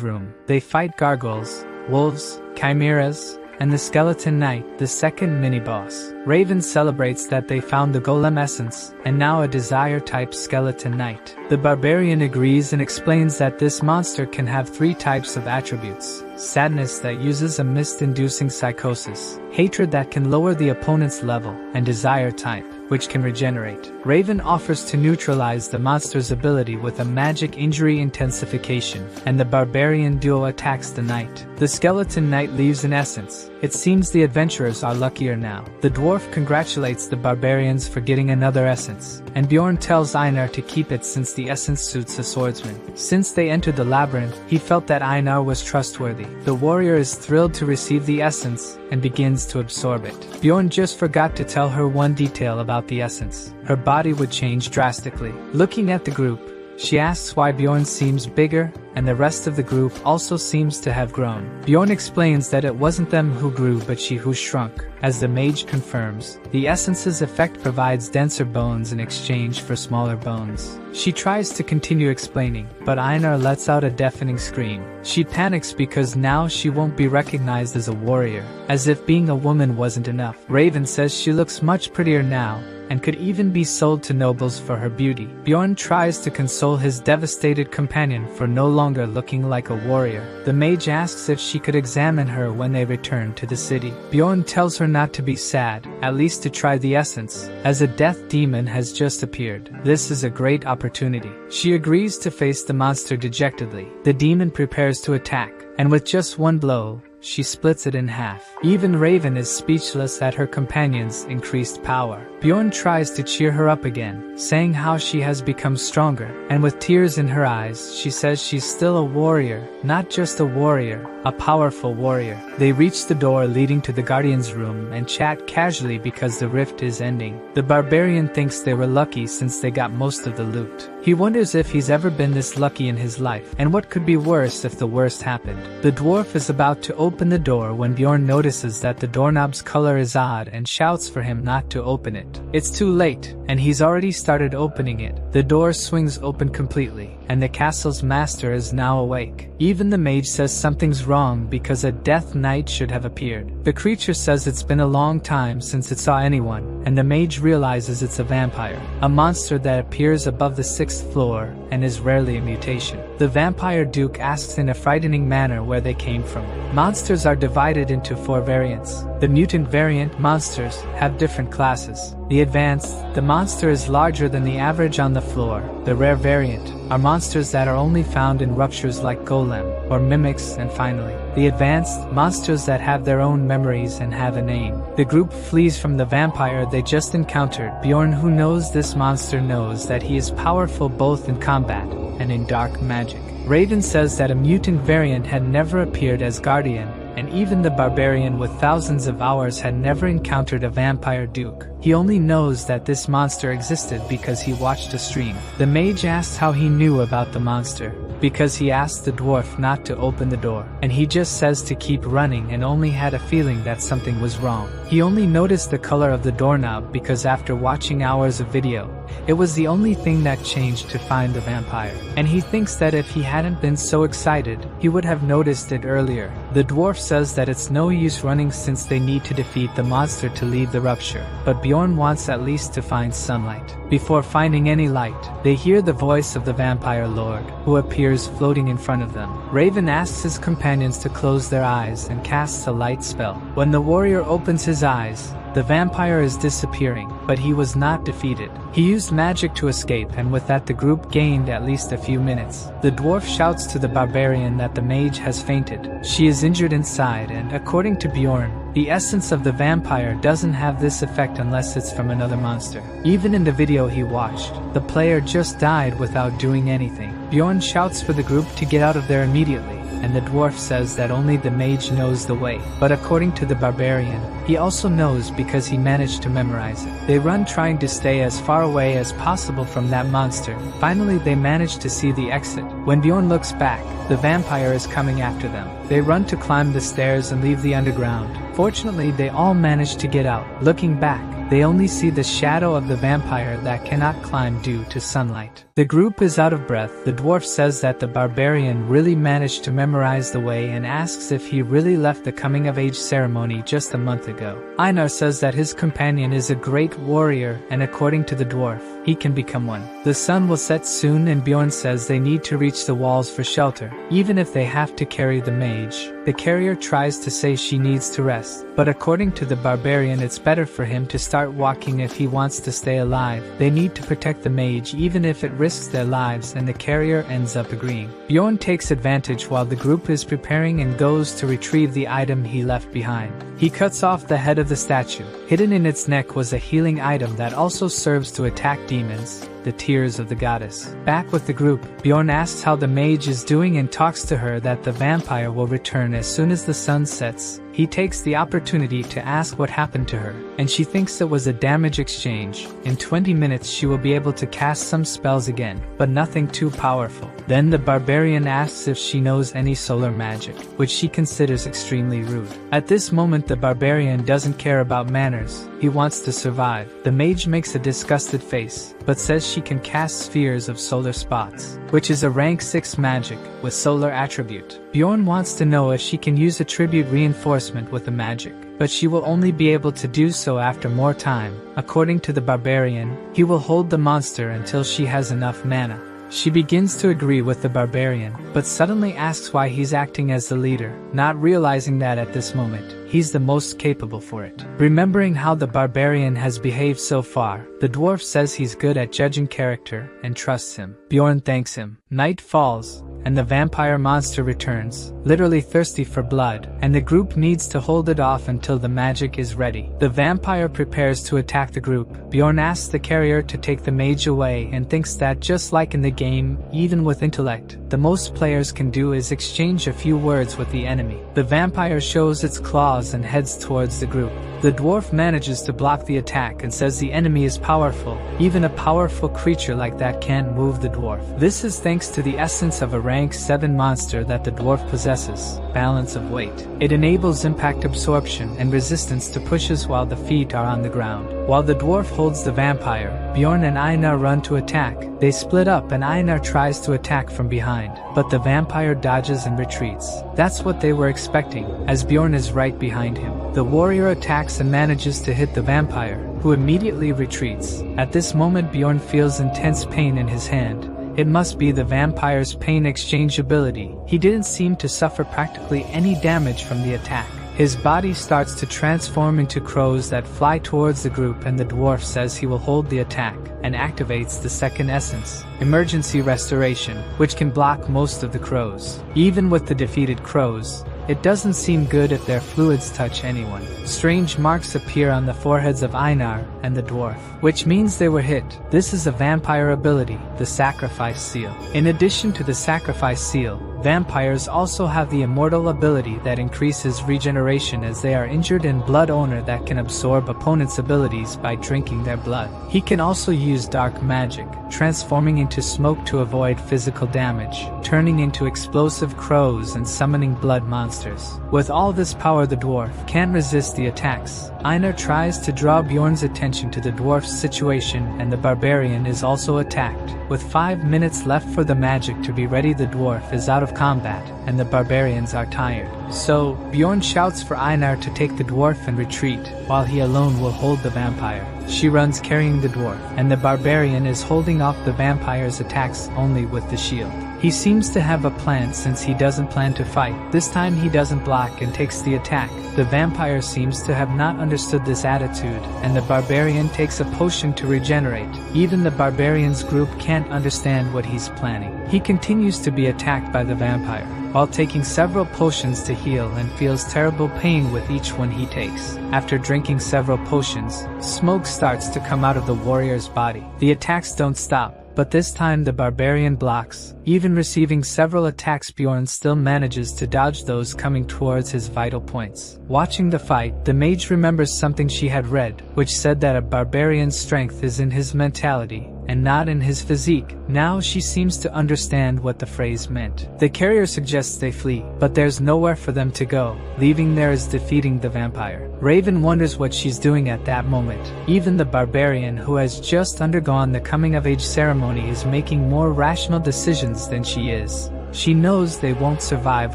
A: room, they fight gargoyles, wolves, chimeras, and the Skeleton Knight, the second mini-boss. Raven celebrates that they found the golem essence, and now a desire-type Skeleton Knight. The barbarian agrees and explains that this monster can have 3 types of attributes: sadness that uses a mist-inducing psychosis, hatred that can lower the opponent's level, and desire type, which can regenerate. Raven offers to neutralize the monster's ability with a magic injury intensification, and the barbarian duo attacks the knight. The Skeleton Knight leaves an essence. It seems the adventurers are luckier now. The dwarf congratulates the barbarians for getting another essence, and Bjorn tells Einar to keep it since the essence suits a swordsman. Since they entered the labyrinth, he felt that Einar was trustworthy. The warrior is thrilled to receive the essence, and begins to absorb it. Bjorn just forgot to tell her one detail about the essence. Her body would change drastically. Looking at the group, She asks why Bjorn seems bigger, and the rest of the group also seems to have grown. Bjorn explains that it wasn't them who grew but she who shrunk. As the mage confirms, the essence's effect provides denser bones in exchange for smaller bones. She tries to continue explaining, but Einar lets out a deafening scream. She panics because now she won't be recognized as a warrior, as if being a woman wasn't enough. Raven says she looks much prettier now, and could even be sold to nobles for her beauty. Bjorn tries to console his devastated companion for no longer looking like a warrior. The mage asks if she could examine her when they return to the city. Bjorn tells her not to be sad, at least to try the essence, as a death demon has just appeared. This is a great opportunity. She agrees to face the monster dejectedly. The demon prepares to attack, and with just one blow, she splits it in half. Even Raven is speechless at her companion's increased power. Bjorn tries to cheer her up again, saying how she has become stronger, and with tears in her eyes, she says she's still a warrior, not just a warrior, a powerful warrior. They reach the door leading to the Guardian's room and chat casually because the rift is ending. The barbarian thinks they were lucky since they got most of the loot. He wonders if he's ever been this lucky in his life, and what could be worse if the worst happened. The dwarf is about to open the door when Bjorn notices that the doorknob's color is odd and shouts for him not to open it. It's too late, and he's already started opening it. The door swings open completely, and the castle's master is now awake. Even the mage says something's wrong because a death knight should have appeared. The creature says it's been a long time since it saw anyone, and the mage realizes it's a vampire, a monster that appears above the 6th floor and is rarely a mutation. The vampire duke asks in a frightening manner where they came from. Monsters are divided into 4 variants. The mutant variant monsters have different classes. The advanced, the monster is larger than the average on the floor. The rare variant are monsters that are only found in ruptures like golem or mimics, and finally, the advanced monsters that have their own memories and have a name. The group flees from the vampire they just encountered. Bjorn, who knows this monster, knows that he is powerful both in combat and in dark magic. Raven says that a mutant variant had never appeared as guardian, and even the barbarian with thousands of hours had never encountered a vampire duke. He only knows that this monster existed because he watched a stream. The mage asks how he knew about the monster, because he asked the dwarf not to open the door, and he just says to keep running and only had a feeling that something was wrong. He only noticed the color of the doorknob because after watching hours of video, it was the only thing that changed to find the vampire, and he thinks that if he hadn't been so excited, he would have noticed it earlier. The dwarf says that it's no use running since they need to defeat the monster to leave the rupture, but Bjorn wants at least to find sunlight. Before finding any light, they hear the voice of the vampire lord, who appears floating in front of them. Raven asks his companions to close their eyes and casts a light spell. When the warrior opens his eyes, the vampire is disappearing, but he was not defeated. He used magic to escape, and with that the group gained at least a few minutes. The dwarf shouts to the barbarian that the mage has fainted. She is injured inside, and according to Bjorn, the essence of the vampire doesn't have this effect unless it's from another monster. Even in the video he watched, the player just died without doing anything. Bjorn shouts for the group to get out of there immediately, and the dwarf says that only the mage knows the way. But according to the barbarian, he also knows because he managed to memorize it. They run trying to stay as far away as possible from that monster. Finally they manage to see the exit. When Bjorn looks back, the vampire is coming after them. They run to climb the stairs and leave the underground. Fortunately, they all manage to get out. Looking back, they only see the shadow of the vampire that cannot climb due to sunlight. The group is out of breath. The dwarf says that the barbarian really managed to memorize the way and asks if he really left the coming of age ceremony just a month ago. Einar says that his companion is a great warrior, and according to the dwarf, he can become one. The sun will set soon, and Bjorn says they need to reach the walls for shelter, even if they have to carry the mage. The carrier tries to say she needs to rest, but according to the barbarian it's better for him to start walking if he wants to stay alive. They need to protect the mage even if it risks their lives, and the carrier ends up agreeing. Bjorn takes advantage while the group is preparing and goes to retrieve the item he left behind. He cuts off the head of the statue. Hidden in its neck was a healing item that also serves to attack demons. The Tears of the Goddess. Back with the group, Bjorn asks how the mage is doing and talks to her that the vampire will return as soon as the sun sets. He takes the opportunity to ask what happened to her, and she thinks it was a damage exchange. In 20 minutes she will be able to cast some spells again, but nothing too powerful. Then the barbarian asks if she knows any solar magic, which she considers extremely rude. At this moment the barbarian doesn't care about manners, he wants to survive. The mage makes a disgusted face, but says she can cast spheres of solar spots, which is a rank 6 magic, with solar attribute. Bjorn wants to know if she can use attribute reinforcement with the magic, but she will only be able to do so after more time. According to the barbarian, he will hold the monster until she has enough mana. She begins to agree with the barbarian, but suddenly asks why he's acting as the leader, not realizing that at this moment, he's the most capable for it. Remembering how the barbarian has behaved so far, the dwarf says he's good at judging character and trusts him. Bjorn thanks him. Night falls, and the vampire monster returns, literally thirsty for blood, and the group needs to hold it off until the magic is ready. The vampire prepares to attack the group. Bjorn asks the carrier to take the mage away and thinks that just like in the game, even with intellect, the most players can do is exchange a few words with the enemy. The vampire shows its claws and heads towards the group. The dwarf manages to block the attack and says the enemy is powerful. Even a powerful creature like that can't move the dwarf. This is thanks to the essence of a rank 7 monster that the dwarf possesses, balance of weight. It enables impact absorption and resistance to pushes while the feet are on the ground. While the dwarf holds the vampire, Bjorn and Einar run to attack. They split up and Einar tries to attack from behind, but the vampire dodges and retreats. That's what they were expecting, as Bjorn is right behind him. The warrior attacks and manages to hit the vampire, who immediately retreats. At this moment Bjorn feels intense pain in his hand. It must be the vampire's pain exchange ability. He didn't seem to suffer practically any damage from the attack. His body starts to transform into crows that fly towards the group, and the dwarf says he will hold the attack and activates the second essence, Emergency Restoration, which can block most of the crows. Even with the defeated crows, it doesn't seem good if their fluids touch anyone. Strange marks appear on the foreheads of Einar and the dwarf, which means they were hit. This is a vampire ability, the Sacrifice Seal. In addition to the Sacrifice Seal, vampires also have the Immortal ability that increases regeneration as they are injured, and Blood Owner that can absorb opponents' abilities by drinking their blood. He can also use Dark Magic, transforming into smoke to avoid physical damage, turning into explosive crows and summoning blood monsters. With all this power, the dwarf can't resist the attacks. Einar tries to draw Bjorn's attention to the dwarf's situation, and the barbarian is also attacked. With 5 minutes left for the magic to be ready, the dwarf is out of combat, and the barbarians are tired. So, Bjorn shouts for Einar to take the dwarf and retreat, while he alone will hold the vampire. She runs carrying the dwarf, and the barbarian is holding off the vampire's attacks only with the shield. He seems to have a plan since he doesn't plan to fight. This time he doesn't block and takes the attack. The vampire seems to have not understood this attitude, and the barbarian takes a potion to regenerate. Even the barbarian's group can't understand what he's planning. He continues to be attacked by the vampire, while taking several potions to heal, and feels terrible pain with each one he takes. After drinking several potions, smoke starts to come out of the warrior's body. The attacks don't stop, but this time the barbarian blocks. Even receiving several attacks, Bjorn still manages to dodge those coming towards his vital points. Watching the fight, the mage remembers something she had read, which said that a barbarian's strength is in his mentality, and not in his physique. Now she seems to understand what the phrase meant. The carrier suggests they flee, but there's nowhere for them to go. Leaving there is defeating the vampire. Raven wonders what she's doing at that moment. Even the barbarian, who has just undergone the coming-of-age ceremony, is making more rational decisions than she is. She knows they won't survive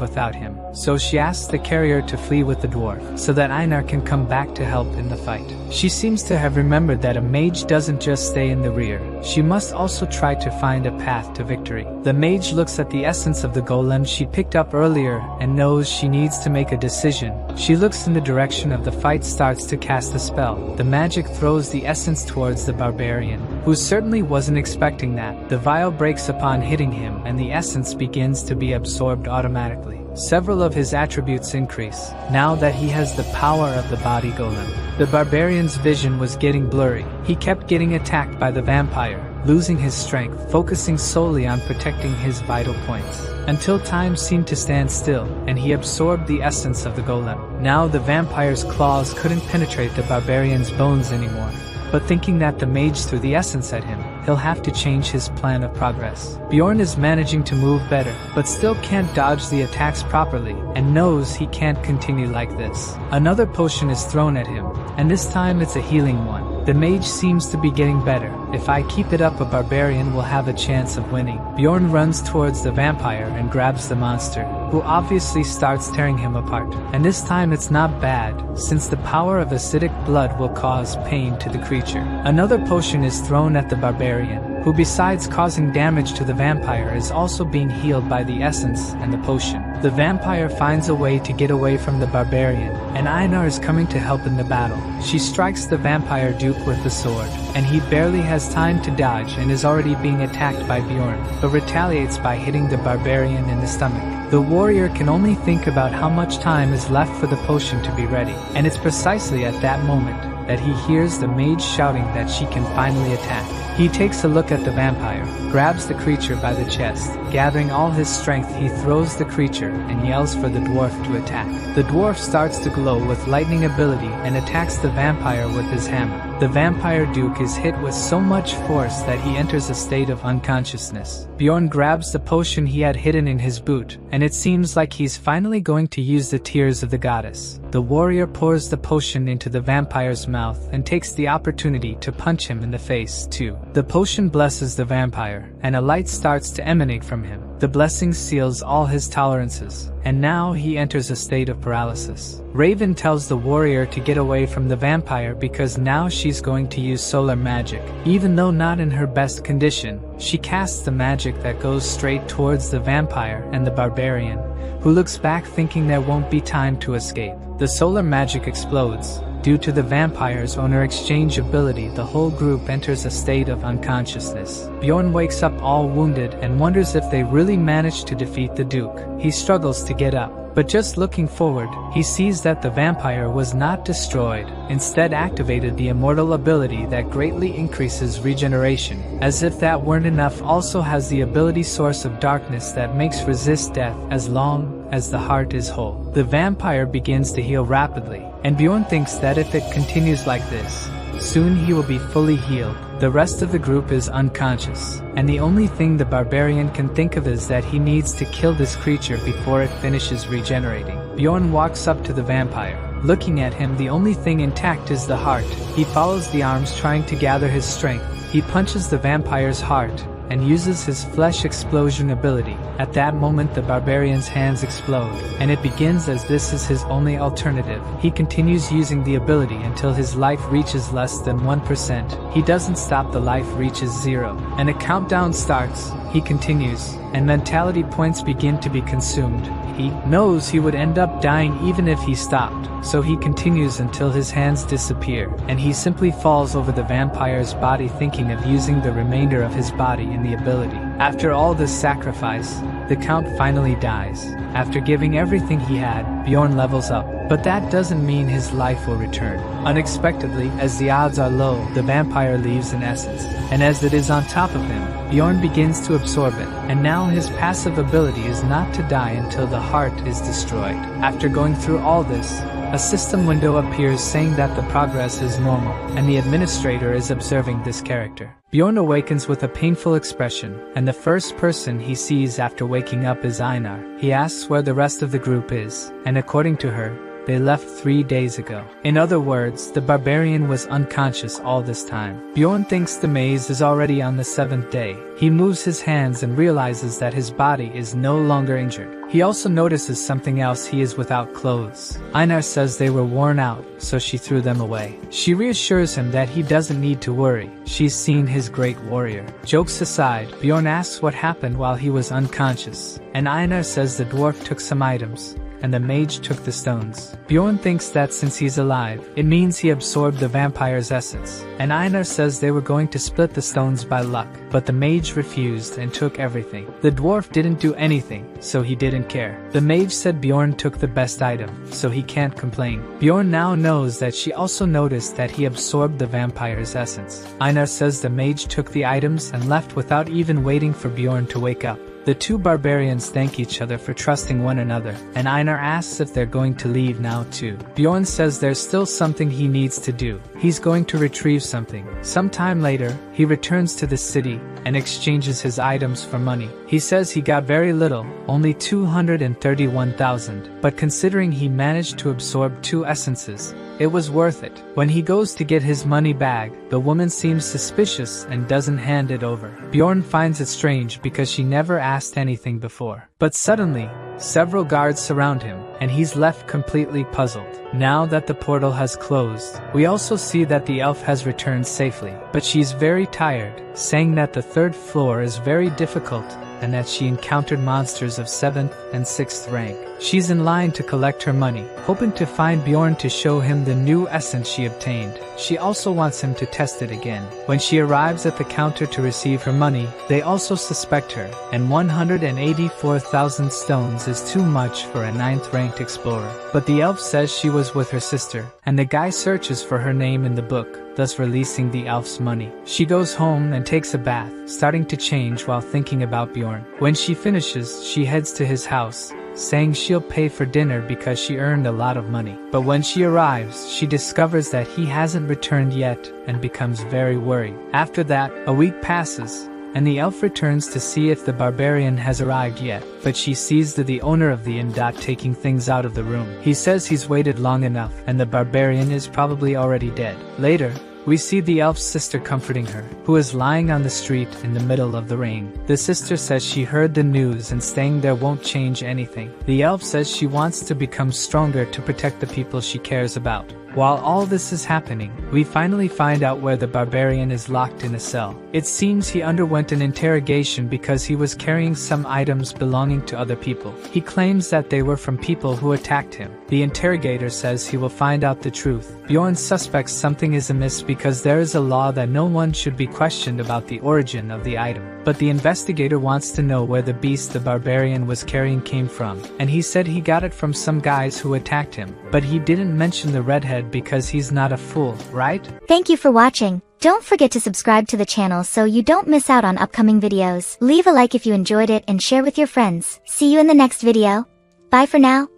A: without him, so she asks the carrier to flee with the dwarf, so that Einar can come back to help in the fight. She seems to have remembered that a mage doesn't just stay in the rear. She must also try to find a path to victory. The mage looks at the essence of the golem she picked up earlier and knows she needs to make a decision. She looks in the direction of the fight, starts to cast a spell. The magic throws the essence towards the barbarian, who certainly wasn't expecting that. The vial breaks upon hitting him, and the essence begins to be absorbed automatically. several of his attributes increase, now that he has the power of the body golem. The barbarian's vision was getting blurry. He kept getting attacked by the vampire, losing his strength, focusing solely on protecting his vital points, until time seemed to stand still, and he absorbed the essence of the golem. Now the vampire's claws couldn't penetrate the barbarian's bones anymore. But thinking that the mage threw the essence at him, he'll have to change his plan of progress. Bjorn is managing to move better, but still can't dodge the attacks properly, and knows he can't continue like this. Another potion is thrown at him, and this time it's a healing one. The mage seems to be getting better. If I keep it up, a barbarian will have a chance of winning. Bjorn runs towards the vampire and grabs the monster, who obviously starts tearing him apart. And this time it's not bad, since the power of acidic blood will cause pain to the creature. Another potion is thrown at the barbarian, who besides causing damage to the vampire is also being healed by the essence and the potion. The vampire finds a way to get away from the barbarian, and Einar is coming to help in the battle. She strikes the vampire duke with the sword, and he barely has time to dodge and is already being attacked by Bjorn, but retaliates by hitting the barbarian in the stomach. The warrior can only think about how much time is left for the potion to be ready, and it's precisely at that moment that he hears the mage shouting that she can finally attack. He takes a look at the vampire, grabs the creature by the chest. Gathering all his strength, he throws the creature and yells for the dwarf to attack. The dwarf starts to glow with lightning ability and attacks the vampire with his hammer. The vampire duke is hit with so much force that he enters a state of unconsciousness. Bjorn grabs the potion he had hidden in his boot, and it seems like he's finally going to use the tears of the goddess. The warrior pours the potion into the vampire's mouth and takes the opportunity to punch him in the face too. The potion blesses the vampire, and a light starts to emanate from him. The blessing seals all his tolerances, and now he enters a state of paralysis. Raven tells the warrior to get away from the vampire because now she's going to use solar magic. Even though not in her best condition, she casts the magic that goes straight towards the vampire and the barbarian, who looks back thinking there won't be time to escape. The solar magic explodes. Due to the vampire's owner exchange ability, the whole group enters a state of unconsciousness. Bjorn wakes up all wounded and wonders if they really managed to defeat the Duke. He struggles to get up, but just looking forward, he sees that the vampire was not destroyed, instead activated the immortal ability that greatly increases regeneration. As if that weren't enough, also has the ability source of darkness that makes resist death as long as the heart is whole. The vampire begins to heal rapidly, and Bjorn thinks that if it continues like this, soon he will be fully healed. The rest of the group is unconscious, and the only thing the barbarian can think of is that he needs to kill this creature before it finishes regenerating. Bjorn walks up to the vampire. Looking at him, the only thing intact is the heart. He follows the arms, trying to gather his strength. He punches the vampire's heart and uses his flesh explosion ability. At that moment, the barbarian's hands explode, and it begins as this is his only alternative. He continues using the ability until his life reaches less than 1%. He doesn't stop, the life reaches 0, and a countdown starts. He continues, and mentality points begin to be consumed. He knows he would end up dying even if he stopped, so he continues until his hands disappear, and he simply falls over the vampire's body, thinking of using the remainder of his body in the ability. After all this sacrifice, the Count finally dies. After giving everything he had, Bjorn levels up, but that doesn't mean his life will return. Unexpectedly, as the odds are low, the vampire leaves in essence, and as it is on top of him, Bjorn begins to absorb it, and now his passive ability is not to die until the heart is destroyed. After going through all this, a system window appears saying that the progress is normal, and the administrator is observing this character. Bjorn awakens with a painful expression, and the first person he sees after waking up is Einar. He asks where the rest of the group is, and according to her, they left 3 days ago. In other words, the barbarian was unconscious all this time. Bjorn thinks the maze is already on the 7th day. He moves his hands and realizes that his body is no longer injured. He also notices something else: he is without clothes. Einar says they were worn out, so she threw them away. She reassures him that he doesn't need to worry. She's seen his great warrior. Jokes aside, Bjorn asks what happened while he was unconscious, and Einar says the dwarf took some items, and the mage took the stones. Bjorn thinks that since he's alive, it means he absorbed the vampire's essence, and Einar says they were going to split the stones by luck, but the mage refused and took everything. The dwarf didn't do anything, so he didn't care. The mage said Bjorn took the best item, so he can't complain. Bjorn now knows that she also noticed that he absorbed the vampire's essence. Einar says the mage took the items and left without even waiting for Bjorn to wake up. The two barbarians thank each other for trusting one another, and Einar asks if they're going to leave now too. Bjorn says there's still something he needs to do. He's going to retrieve something. Sometime later, he returns to the city and exchanges his items for money. He says he got very little, only 231,000, but considering he managed to absorb 2 essences, it was worth it. When he goes to get his money bag, the woman seems suspicious and doesn't hand it over. Bjorn finds it strange because she never asked anything before. But suddenly, several guards surround him, and he's left completely puzzled. Now that the portal has closed, we also see that the elf has returned safely, but she's very tired, saying that the 3rd floor is very difficult and that she encountered monsters of 7th and 6th rank. She's in line to collect her money, hoping to find Bjorn to show him the new essence she obtained. She also wants him to test it again. When she arrives at the counter to receive her money, they also suspect her, and 184,000 stones is too much for a 9th ranked explorer. But the elf says she was with her sister, and the guy searches for her name in the book, thus releasing the elf's money. She goes home and takes a bath, starting to change while thinking about Bjorn. When she finishes, she heads to his house, saying she'll pay for dinner because she earned a lot of money. But when she arrives, she discovers that he hasn't returned yet and becomes very worried. After that, a week passes, and the elf returns to see if the barbarian has arrived yet, but she sees the owner of the inn taking things out of the room. He says he's waited long enough, and the barbarian is probably already dead. Later, we see the elf's sister comforting her, who is lying on the street in the middle of the rain. The sister says she heard the news and staying there won't change anything. The elf says she wants to become stronger to protect the people she cares about. While all this is happening, we finally find out where the barbarian is locked in a cell. It seems he underwent an interrogation because he was carrying some items belonging to other people. He claims that they were from people who attacked him. The interrogator says he will find out the truth. Bjorn suspects something is amiss because there is a law that no one should be questioned about the origin of the item. But the investigator wants to know where the beast the barbarian was carrying came from, and he said he got it from some guys who attacked him. But he didn't mention the redhead because he's not a fool, right?
B: Thank you for watching. Don't forget to subscribe to the channel so you don't miss out on upcoming videos. Leave a like if you enjoyed it and share with your friends. See you in the next video. Bye for now.